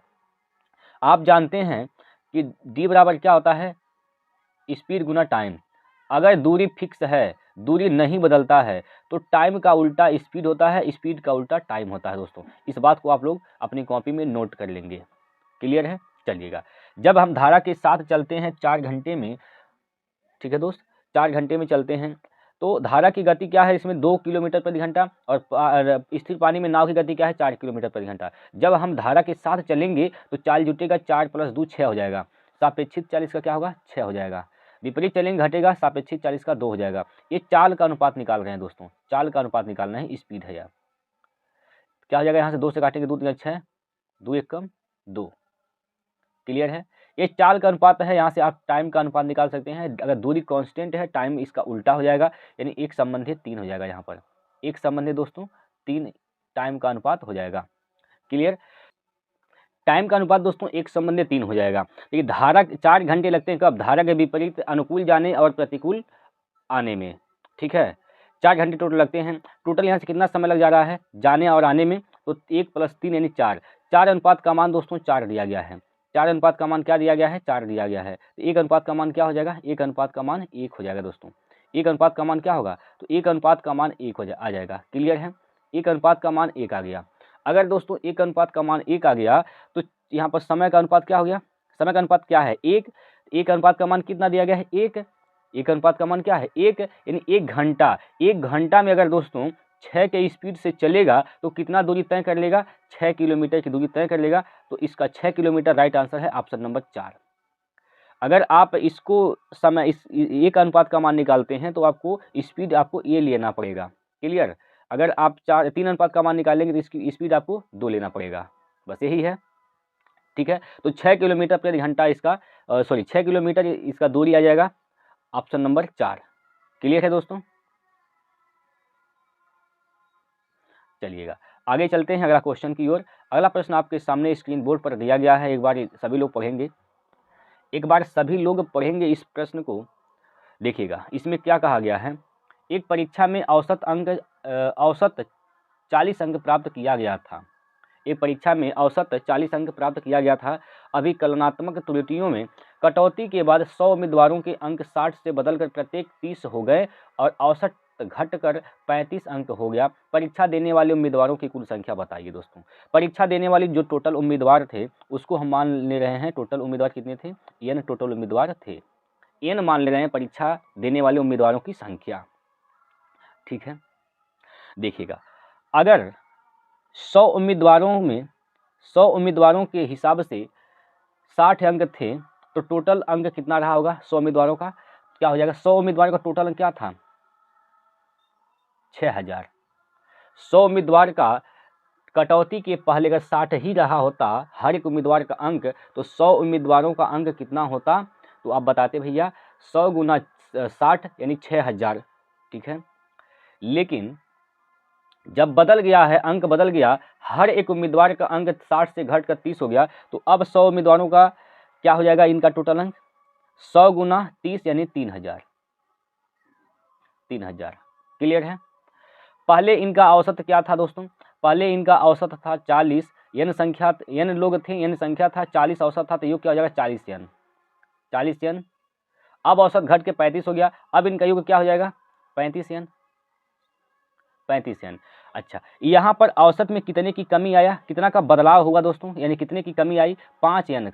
आप जानते हैं कि d बराबर क्या होता है, स्पीड गुना टाइम। अगर दूरी फिक्स है, दूरी नहीं बदलता है, तो टाइम का उल्टा स्पीड होता है, स्पीड का उल्टा टाइम होता है दोस्तों। इस बात को आप लोग अपनी कॉपी में नोट कर लेंगे। क्लियर है। चलिएगा, जब हम धारा के साथ चलते हैं 4 घंटे में, ठीक है दोस्त, 4 घंटे में चलते हैं तो धारा की गति क्या है इसमें 2 किलोमीटर प्रति घंटा और स्थिर पानी में नाव की गति क्या है 4 किलोमीटर प्रति घंटा। जब हम धारा के साथ चलेंगे तो चाल जुटेगा, 4 + 2 6 हो जाएगा, सापेक्षिक चाल इसका क्या होगा 6 हो जाएगा। विपरीत चलेंगे घटेगा, सापेक्षिक चाल इसका 2 हो जाएगा। ये चाल का अनुपात निकाल रहे हैं दोस्तों, चाल का अनुपात निकालना है, स्पीड है यार। क्या हो जाएगा, यहाँ से 2 से काटेंगे 2 3 6, 2 1 कम 2। क्लियर है। ये चाल का अनुपात है, यहाँ से आप टाइम का अनुपात निकाल सकते हैं। अगर दूरी कांस्टेंट है, टाइम इसका उल्टा हो जाएगा, यानी 1 संबंधित 3 हो जाएगा। यहाँ पर 1 संबंधित दोस्तों 3 टाइम का अनुपात हो जाएगा। क्लियर। टाइम का अनुपात दोस्तों 1 संबंधित 3 हो जाएगा। देखिए धारा 4 घंटे लगते हैं कब, धारा के विपरीत अनुकूल जाने और प्रतिकूल आने में। ठीक है, 4 घंटे टोटल लगते हैं। टोटल यहाँ से कितना समय लग जा रहा है जाने और आने में, तो 1 + 3 यानी 4। 4 अनुपात का मान दोस्तों 4 दिया गया है। 4 अनुपात का मान क्या दिया गया है, 4 दिया गया है। तो 1 अनुपात का मान क्या हो जाएगा, 1 अनुपात का मान 1 हो जाएगा दोस्तों। 1 अनुपात का मान क्या होगा, तो 1 अनुपात का मान 1 आ जाएगा। क्लियर है, 1 अनुपात का मान 1 आ गया। अगर दोस्तों 1 अनुपात का मान 1 आ गया तो यहाँ पर समय का अनुपात क्या हो गया, समय का अनुपात क्या है 1। 1 अनुपात का मान कितना दिया गया है 1। 1 अनुपात का मान क्या है 1, यानी 1 घंटा। 1 घंटा में अगर दोस्तों 6 के स्पीड से चलेगा तो कितना दूरी तय कर लेगा, 6 किलोमीटर की दूरी तय कर लेगा। तो इसका 6 किलोमीटर राइट आंसर है ऑप्शन नंबर 4। अगर आप इसको समय इस 1 अनुपात का मान निकालते हैं तो आपको स्पीड आपको ये लेना पड़ेगा। क्लियर। अगर आप 3 अनुपात का मान निकालेंगे तो इसकी स्पीड आपको 2 लेना पड़ेगा, बस यही है। ठीक है, तो 6 किलोमीटर प्रति घंटा इसका 6 किलोमीटर इसका दूरी आ जाएगा, ऑप्शन नंबर 4। क्लियर है दोस्तों। चलिएगा आगे चलते हैं अगला क्वेश्चन की ओर। अगला प्रश्न आपके सामने स्क्रीन बोर्ड पर दिया गया है। एक बार सभी लोग पढ़ेंगे इस प्रश्न को। देखिएगा इसमें क्या कहा गया है। एक परीक्षा में औसत 40 अंक प्राप्त किया गया था। एक परीक्षा में औसत 40 अंक प्राप्त किया गया था। अभिकलनात्मक त्रुटियों में कटौती के बाद 100 उम्मीदवारों के अंक 60 से बदलकर प्रत्येक 30 हो गए और औसत घटकर 35 अंक हो गया। परीक्षा देने वाले उम्मीदवारों की कुल संख्या बताइए दोस्तों। परीक्षा देने वाले जो टोटल उम्मीदवार थे उसको हम मान ले रहे हैं, टोटल उम्मीदवार कितने थे, n टोटल उम्मीदवार थे, n मान ले रहे हैं परीक्षा देने वाले उम्मीदवारों की संख्या। ठीक है, देखिएगा अगर 100 उम्मीदवारों के हिसाब से 60 अंक थे तो टोटल अंक कितना रहा होगा 100 उम्मीदवारों का, क्या हो जाएगा 100 उम्मीदवारों का टोटल अंक क्या था 6000। 100 उम्मीदवार का कटौती के पहले अगर 60 ही रहा होता हर एक उम्मीदवार का अंक, तो 100 उम्मीदवारों का अंक कितना होता, तो आप बताते भैया 100 गुना 60 यानी 6000। ठीक है, लेकिन जब बदल गया है, अंक बदल गया, हर एक उम्मीदवार का अंक 60 से घटकर 30 हो गया, तो अब 100 उम्मीदवारों का क्या हो जाएगा इनका टोटल अंक 100 गुना 30 यानी 3000। क्लियर है। पहले इनका औसत क्या था दोस्तों, पहले इनका औसत था 40, n लोग थे, n संख्या था, 40 औसत था, तो योग क्या हो जाएगा 40 n। अब औसत घट के 35 हो गया, अब इनका योग क्या हो जाएगा 35 n। अच्छा, यहाँ पर औसत में कितने की कमी आया, कितना का बदलाव हुआ दोस्तों, यानी कितने की कमी आई 5 n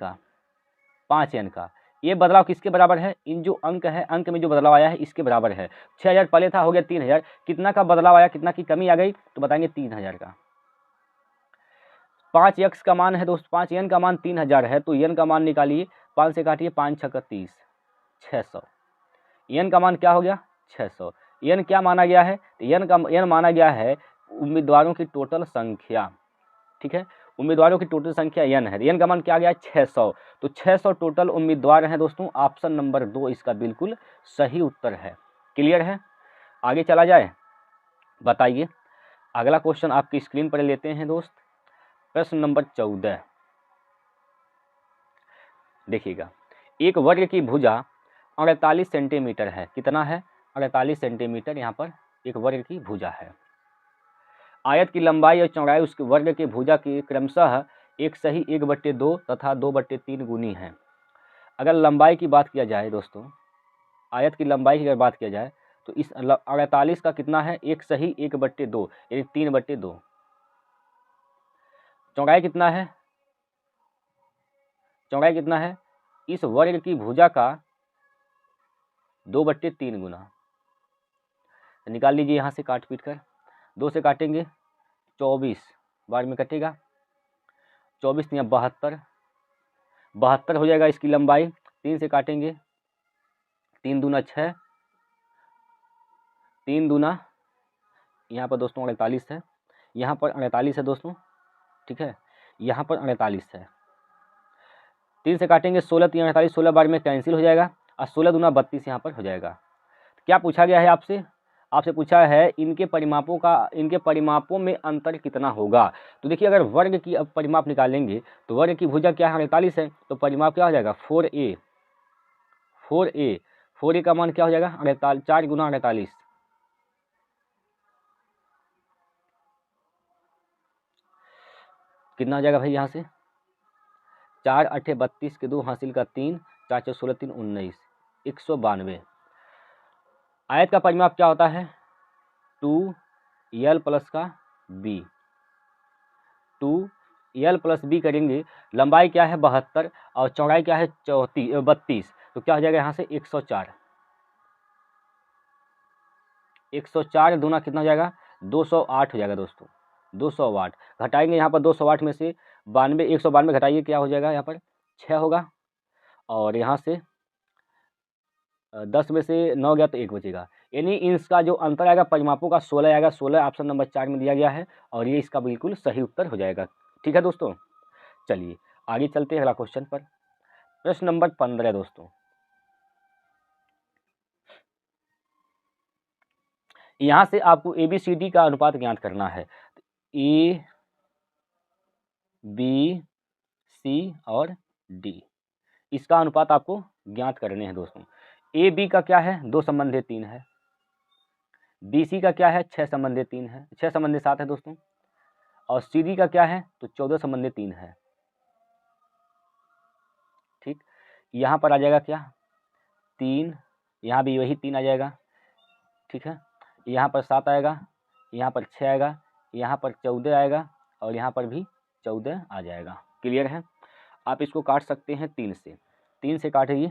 का। ये बदलाव किसके बराबर है, इन जो अंक है, अंक में जो बदलाव आया है इसके बराबर है। 6000 पहले था, हो गया 3000, कितना का बदलाव आया, कितना की कमी आ गई, तो बताएंगे 3000 का। 5x का मान है दोस्तों, 5n का मान 3000 है, तो n का मान निकालिए, 5 से काटिए, 5 6 30, 600। n का मान क्या हो गया 600। n क्या माना गया है, n माना गया है उम्मीदवारों की टोटल संख्या। ठीक है, उम्मीदवारों की टोटल संख्या n है, n का मान क्या गया 600। तो 600 टोटल उम्मीदवार हैं दोस्तों, ऑप्शन नंबर 2 इसका बिल्कुल सही उत्तर है। क्लियर है, आगे चला जाए, बताइए अगला क्वेश्चन आपकी स्क्रीन पर लेते हैं दोस्त। प्रश्न नंबर 14 देखिएगा, एक वर्ग की भुजा 48 सेंटीमीटर है। कितना है 48 सेंटीमीटर, यहाँ पर एक वर्ग की भुजा है। आयत की लंबाई और चौड़ाई उसके वर्ग के भुजा की क्रमशः एक सही 1/2 तथा 2/3 गुनी है। अगर लंबाई की बात किया जाए दोस्तों, आयत की लंबाई की अगर बात किया जाए तो इस 48 का कितना है एक सही 1/2 यानी 3/2। चौड़ाई कितना है, चौड़ाई कितना है इस वर्ग की भुजा का 2/3 गुना। निकाल लीजिए यहाँ से काट पीट कर, 2 से काटेंगे 24 बार में कटेगा, 24 या 72 हो जाएगा इसकी लंबाई। 3 से काटेंगे, 3 दूना 6, 3 दूना यहाँ पर दोस्तों 48 है, यहाँ पर 48 है दोस्तों, ठीक है, यहाँ पर 48 है। 3 से काटेंगे 16 3 48, 16 बार में कैंसिल हो जाएगा और 16 दूना 32 यहाँ पर हो जाएगा। क्या पूछा गया है आपसे? आपसे पूछा है इनके परिमापों में अंतर कितना होगा। तो देखिए अगर वर्ग की अब परिमाप निकालेंगे तो वर्ग की भुजा क्या है 48 है, तो परिमाप क्या हो जाएगा 4a। 4a का मान क्या हो जाएगा 4 गुना 48, कितना हो जाएगा भाई यहाँ से 4 8 32 के 2 हासिल का 3 4 4 16 3 19 192। आयत का परिमाप क्या होता है 2l प्लस का b, 2l प्लस b करेंगे। लंबाई क्या है 72 और चौड़ाई क्या है 32, तो क्या हो जाएगा यहाँ से 104। 104 दूना कितना हो जाएगा 208 हो जाएगा दोस्तों, 208। घटाएंगे यहाँ पर 208 में से 192 घटाइए क्या हो जाएगा यहाँ पर 6 होगा, और यहाँ से 10 में से 9 गया तो 1 बचेगा, यानी इसका जो अंतर आएगा परिमापों का 16 आएगा। 16 ऑप्शन नंबर 4 में दिया गया है और ये इसका बिल्कुल सही उत्तर हो जाएगा। ठीक है दोस्तों, चलिए आगे चलते हैं अगला क्वेश्चन पर। प्रश्न नंबर 15 दोस्तों, यहाँ से आपको ABCD का अनुपात ज्ञात करना है। A B C और D, इसका अनुपात आपको ज्ञात करने हैं दोस्तों। AB का क्या है 2 संबंधे 3 है, BC का क्या है 6 संबंधे 3 है, 6 संबंधे 7 है दोस्तों, और CD का क्या है तो 14 संबंधे 3 है। ठीक, यहाँ पर आ जाएगा क्या 3, यहाँ भी वही 3 आ जाएगा। ठीक है, यहाँ पर 7 आएगा, यहाँ पर 6 आएगा, यहाँ पर 14 आएगा और यहाँ पर भी 14 आ जाएगा। क्लियर है? आप इसको काट सकते हैं 3 से, 3 से काटिए,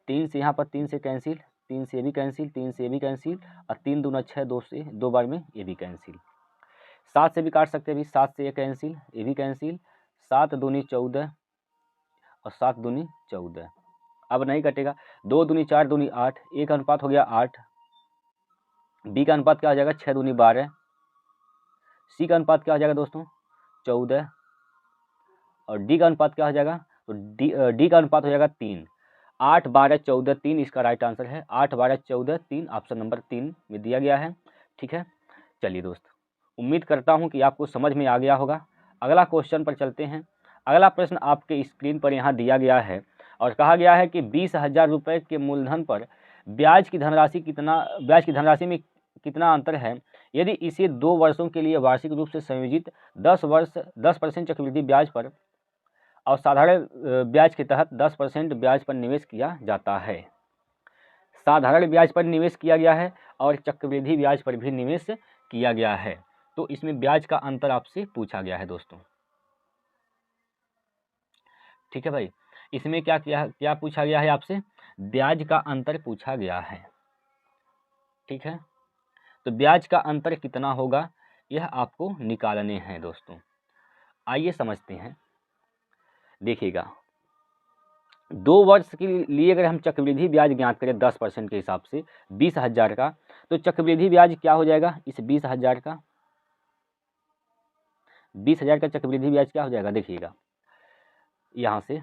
3 से यहाँ पर 3 से कैंसिल, 3 से ये भी कैंसिल, 3 से ये भी कैंसिल और 3 दूना 6, 2 से 2 बार में ये भी कैंसिल। 7 से भी काट सकते हैं, भी 7 से ये कैंसिल, ये भी कैंसिल, 7 दूनी 14 और 7 दूनी 14। अब नहीं कटेगा, 2 दूनी 4 दूनी 8, ए का अनुपात हो गया 8, बी का अनुपात क्या हो जाएगा 6 दूनी 12, सी का अनुपात क्या हो जाएगा दोस्तों 14 और डी का अनुपात क्या हो जाएगा तो डी का अनुपात हो जाएगा 3। 8 12 14 3 इसका राइट आंसर है। 8 12 14 3 ऑप्शन नंबर 3 में दिया गया है। ठीक है, चलिए दोस्त, उम्मीद करता हूं कि आपको समझ में आ गया होगा। अगला क्वेश्चन पर चलते हैं। अगला प्रश्न आपके स्क्रीन पर यहाँ दिया गया है और कहा गया है कि 20,000 रुपये के मूलधन पर ब्याज की धनराशि में कितना अंतर है यदि इसे 2 वर्षों के लिए वार्षिक रूप से संयोजित 10% चक्रवृद्धि ब्याज पर और साधारण ब्याज के तहत 10% ब्याज पर निवेश किया जाता है। साधारण ब्याज पर निवेश किया गया है और चक्रवृद्धि ब्याज पर भी निवेश किया गया है, तो इसमें ब्याज का अंतर आपसे पूछा गया है दोस्तों। ठीक है भाई, इसमें क्या पूछा गया है आपसे, ब्याज का अंतर पूछा गया है। ठीक है, तो ब्याज का अंतर कितना होगा यह आपको निकालने हैं दोस्तों। आइए समझते हैं। देखिएगा, 2 वर्ष के लिए अगर हम चक्रवृद्धि ब्याज ज्ञात करें 10% के हिसाब से 20,000 का, तो चक्रवृद्धि ब्याज क्या हो जाएगा इस 20,000 का, 20,000 का चक्रवृद्धि ब्याज क्या हो जाएगा, देखिएगा यहाँ से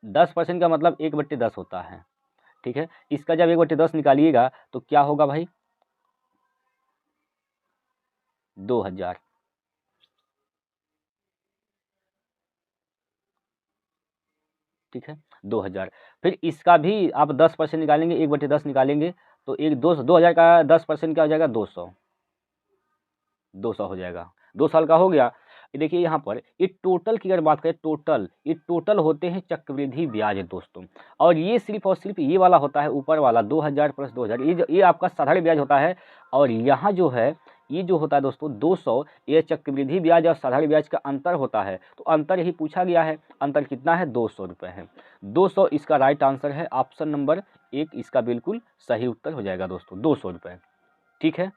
10% का मतलब 1/10 होता है। ठीक है, इसका जब 1/10 निकालिएगा तो क्या होगा भाई 2,000। ठीक है, 2,000। फिर इसका भी आप 10% निकालेंगे, 1/10 निकालेंगे तो 2,000 का 10% क्या हो जाएगा 200 हो जाएगा। 2 साल का हो गया। देखिए यहाँ पर ये टोटल की अगर बात करें, ये टोटल होते हैं चक्रवृद्धि ब्याज दोस्तों, और ये सिर्फ और सिर्फ ये वाला होता है ऊपर वाला 2,000 प्लस 2,000, ये आपका साधारण ब्याज होता है। और यहाँ जो है ये जो होता है दोस्तों 200, ये चक्रवृद्धि ब्याज और साधारण ब्याज का अंतर होता है, तो अंतर ही पूछा गया है। अंतर कितना है 200 रुपये है। 200 इसका राइट आंसर है, ऑप्शन नंबर 1 इसका बिल्कुल सही उत्तर हो जाएगा दोस्तों, 200 रुपये। ठीक है,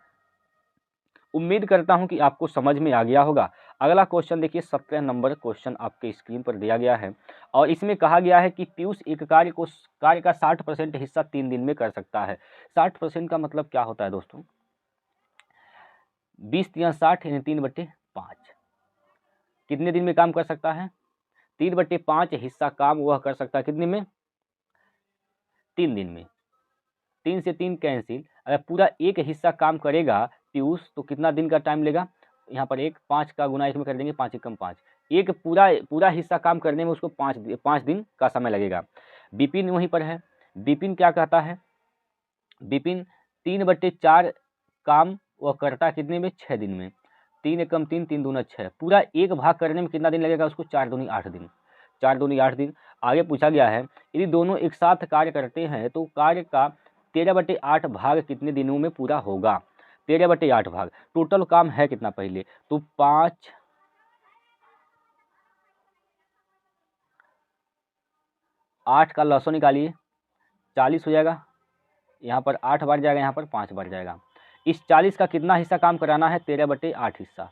उम्मीद करता हूं कि आपको समझ में आ गया होगा। अगला क्वेश्चन देखिए, 17 नंबर क्वेश्चन आपके स्क्रीन पर दिया गया है और इसमें कहा गया है कि पीयूष एक कार्य का 60% हिस्सा 3 दिन में कर सकता है। 60% का मतलब क्या होता है दोस्तों, 20×3 = 60 यानी 3/5। कितने दिन में काम कर सकता है? 3/5 हिस्सा काम वह कर सकता है कितने में? 3 दिन में। 3 से 3 कैंसिल, अगर पूरा एक हिस्सा काम करेगा पीयूष तो कितना दिन का टाइम लेगा? यहाँ पर 5 का गुना 1 में कर देंगे, 5 एकम 5। एक पूरा हिस्सा काम करने में उसको 5 दिन का समय लगेगा। विपिन वहीं पर है। विपिन क्या कहता है? विपिन 3/4 काम वह करता है कितने में? 6 दिन में। 3 एकम 3, 3 दूना 6। पूरा एक भाग करने में कितना दिन लगेगा उसको? 4 दूनी 8 दिन। 4 दूनी 8 दिन। आगे पूछा गया है यदि दोनों एक साथ कार्य करते हैं तो कार्य का 13/8 भाग कितने दिनों में पूरा होगा? 13/8 भाग। टोटल काम है कितना पहले? तो 5 8 का लहसुन निकालिए, 40 हो जाएगा। यहाँ पर 8 बार जाएगा, यहाँ पर 5 बार जाएगा। इस 40 का कितना हिस्सा काम कराना है? 13/8 हिस्सा।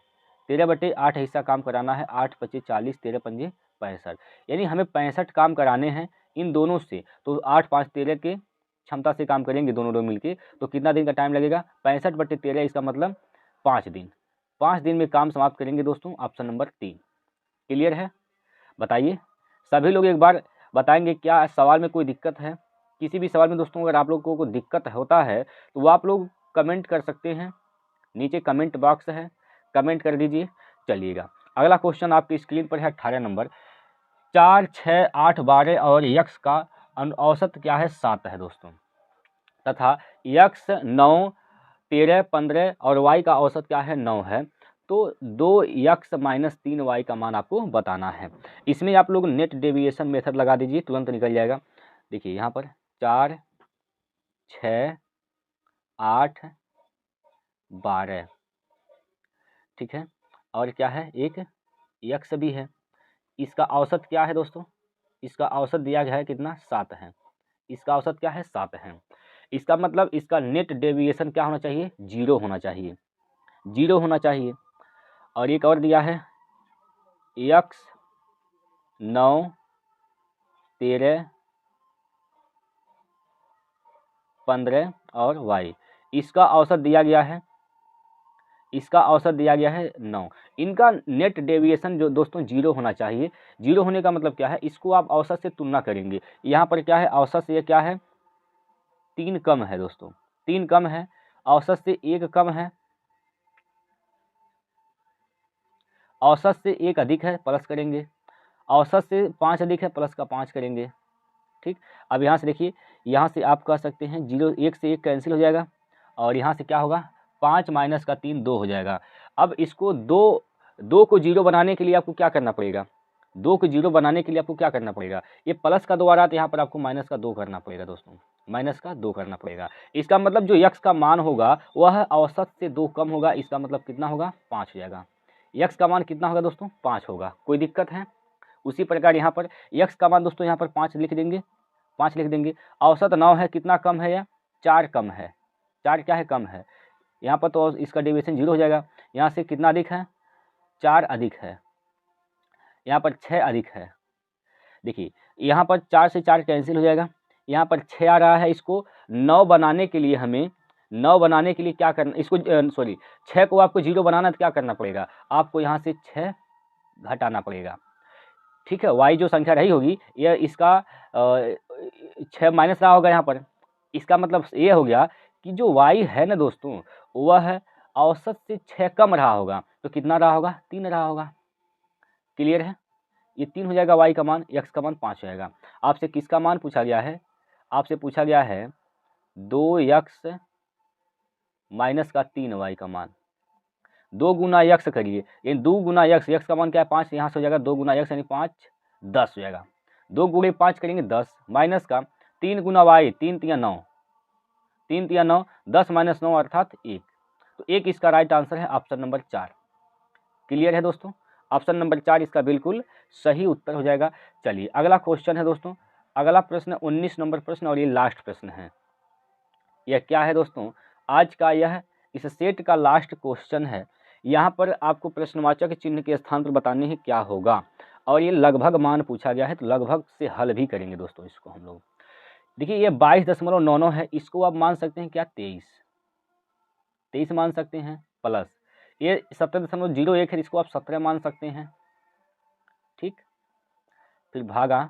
13/8 हिस्सा काम कराना है। 8 × 5 = 40, 13 × 5 = 65। यानी हमें 65 काम कराने हैं इन दोनों से। तो 8, 5, 13 के क्षमता से काम करेंगे दोनों लोग मिलके, तो कितना दिन का टाइम लगेगा? 65/13, इसका मतलब 5 दिन। 5 दिन में काम समाप्त करेंगे दोस्तों। ऑप्शन नंबर 3 क्लियर है? बताइए सभी लोग एक बार बताएंगे क्या सवाल में कोई दिक्कत है? किसी भी सवाल में दोस्तों अगर आप लोगों को दिक्कत होता है तो वो आप लोग कमेंट कर सकते हैं, नीचे कमेंट बॉक्स है, कमेंट कर दीजिए। चलिएगा अगला क्वेश्चन आपकी स्क्रीन पर है 18 नंबर। 4, 6, 8, 12 और यक्स का औसत क्या है? 7 है दोस्तों। तथा यक्स 9, 13, 15 और वाई का औसत क्या है? 9 है। तो 2x - 3y का मान आपको बताना है। इसमें आप लोग नेट डेविएशन मेथड लगा दीजिए, तुरंत निकल जाएगा। देखिए यहाँ पर 4, 6, 8, 12 ठीक है, और क्या है? एक यक्स भी है। इसका औसत क्या है दोस्तों? इसका औसत दिया गया है कितना? 7 है। इसका औसत क्या है? 7 है। इसका मतलब इसका नेट डेविएशन क्या होना चाहिए? 0 होना चाहिए। 0 होना चाहिए। और एक और दिया है यक्स 9, 13, 15 और वाई। इसका औसत दिया गया है, इसका औसत दिया गया है 9। इनका नेट डेविएशन जो दोस्तों 0 होना चाहिए। 0 होने का मतलब क्या है? इसको आप औसत से तुलना करेंगे। यहाँ पर क्या है? औसत से ये क्या है? 3 कम है दोस्तों, 3 कम है। औसत से 1 कम है, औसत से 1 अधिक है, प्लस करेंगे। औसत से 5 अधिक है, प्लस का 5 करेंगे। ठीक, अब यहाँ से देखिए, यहाँ से आप कह सकते हैं 0, 1 से 1 कैंसिल हो जाएगा और यहाँ से क्या होगा? 5 - का 3 2 हो जाएगा। अब इसको 2 को 0 बनाने के लिए आपको क्या करना पड़ेगा? 2 को 0 बनाने के लिए आपको क्या करना पड़ेगा? ये प्लस का 2 आ रहा था, यहाँ पर आपको माइनस का 2 करना पड़ेगा दोस्तों, माइनस का 2 करना पड़ेगा। इसका मतलब जो यक्स का मान होगा वह औसत से 2 कम होगा। इसका मतलब कितना होगा? 5 हो जाएगा। यक्स का मान कितना होगा दोस्तों? 5 होगा। कोई दिक्कत है? उसी प्रकार यहाँ पर यक्स का मान दोस्तों यहाँ पर 5 लिख देंगे, 5 लिख देंगे। औसत 9 है, कितना कम है? या 4 कम है। 4 क्या है? कम है। यहाँ पर तो इसका डेविएशन 0 हो जाएगा। यहाँ से कितना अधिक है? 4 अधिक है। यहाँ पर 6 अधिक है। देखिए यहाँ पर 4 से 4 कैंसिल हो जाएगा। यहाँ पर 6 आ रहा है। इसको 9 बनाने के लिए हमें 9 बनाने के लिए क्या करना? इसको सॉरी 6 को आपको 0 बनाना है तो क्या करना पड़ेगा? आपको यहाँ से 6 घटाना पड़ेगा। ठीक है, वाई जो संख्या रही होगी यह इसका 6 माइनस रहा होगा यहाँ पर। इसका मतलब ये हो गया कि जो वाई है ना दोस्तों वह औसत से 6 कम रहा होगा। तो कितना रहा होगा? 3 रहा होगा। क्लियर है? ये 3 हो जाएगा वाई का मान, एक्स का मान 5 हो जाएगा। आपसे किसका मान पूछा गया है? आपसे पूछा गया है 2x - 3 वाई का मान। 2 गुना यक्स करिए, ये 2 गुना यक्स, यक्स का मान क्या है? 5। यहाँ से हो जाएगा 2 गुना यक्स यानी 5 10 हो जाएगा। 2 गुणे 5 करेंगे 10, माइनस का 3 गुना वाई, 3 तिया 9, 3 तिया 9, 10 - 9 अर्थात 1। तो 1 इसका राइट आंसर है ऑप्शन नंबर 4। क्लियर है दोस्तों? ऑप्शन नंबर 4 इसका बिल्कुल सही उत्तर हो जाएगा। चलिए अगला क्वेश्चन है दोस्तों। अगला प्रश्न 19 नंबर प्रश्न और ये लास्ट प्रश्न है। यह क्या है दोस्तों? आज का यह इस सेट का लास्ट क्वेश्चन है। यहाँ पर आपको प्रश्नवाचक चिन्ह के स्थान पर बताने हैं क्या होगा, और ये लगभग मान पूछा गया है तो लगभग से हल भी करेंगे दोस्तों इसको हम लोग। देखिए ये 22.99 है, इसको आप मान सकते हैं क्या? 23 मान सकते हैं प्लस ये 17.01 है, इसको आप 17 मान सकते हैं। ठीक, फिर भागा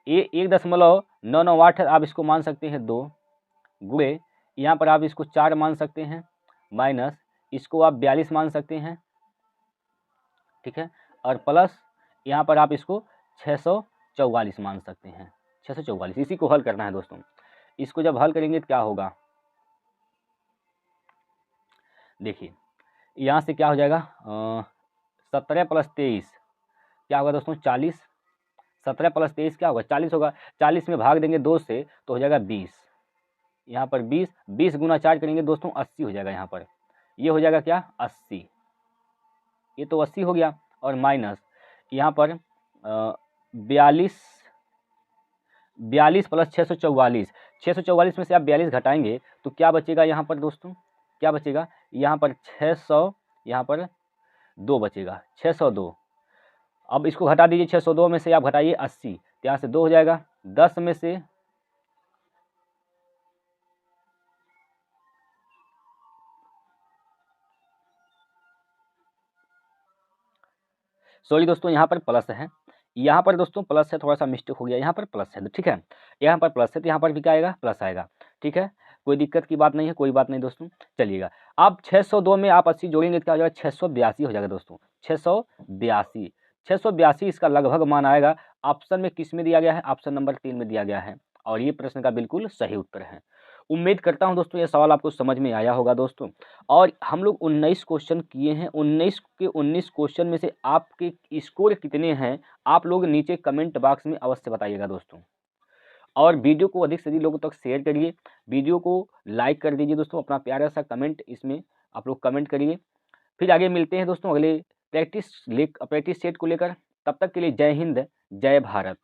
ये 1.998 है, आप इसको मान सकते हैं 2, गुणे यहाँ पर आप इसको 4 मान सकते हैं, माइनस इसको आप 42 मान सकते हैं। ठीक है, और प्लस यहाँ पर आप इसको 644 मान सकते हैं, 644। इसी को हल करना है दोस्तों। इसको जब हल करेंगे तो क्या होगा, देखिए यहाँ से क्या हो जाएगा, 17 + 23 क्या होगा दोस्तों, 40। 17 + 23 क्या होगा, 40 होगा। 40 में भाग देंगे 2 से तो हो जाएगा 20। यहाँ पर 20, 20 × 4 करेंगे दोस्तों 80 हो जाएगा। यहाँ पर ये हो जाएगा क्या, 80। ये तो 80 हो गया, और माइनस यहाँ पर 42 + 644। 644 में से आप 42 घटाएंगे तो क्या बचेगा यहाँ पर दोस्तों, क्या बचेगा यहाँ पर 600, यहाँ पर 2 बचेगा, 602। अब इसको घटा दीजिए, 602 में से आप घटाइए 80 तो यहाँ से 2 हो जाएगा। 10 में से सॉरी दोस्तों, यहाँ पर प्लस है, यहाँ पर दोस्तों प्लस है, थोड़ा सा मिस्टेक हो गया, यहाँ पर प्लस है। ठीक है, यहाँ पर प्लस है तो यहाँ पर भी क्या आएगा, प्लस आएगा। ठीक है, कोई दिक्कत की बात नहीं है, कोई बात नहीं दोस्तों। चलिएगा, अब 602 में आप 80 जोड़ेंगे तो क्या हो जाएगा, 682 हो जाएगा दोस्तों, 682। 682 इसका लगभग मान आएगा। ऑप्शन में किस में दिया गया है, ऑप्शन नंबर 3 में दिया गया है, और ये प्रश्न का बिल्कुल सही उत्तर है। उम्मीद करता हूं दोस्तों ये सवाल आपको समझ में आया होगा दोस्तों। और हम लोग 19 क्वेश्चन किए हैं, 19 के 19 क्वेश्चन में से आपके स्कोर कितने हैं आप लोग नीचे कमेंट बॉक्स में अवश्य बताइएगा दोस्तों। और वीडियो को अधिक से अधिक लोगों तक शेयर करिए, वीडियो को लाइक कर दीजिए दोस्तों, अपना प्यारा सा कमेंट इसमें आप लोग कमेंट करिए। फिर आगे मिलते हैं दोस्तों अगले प्रैक्टिस सेट को लेकर। तब तक के लिए जय हिंद, जय भारत।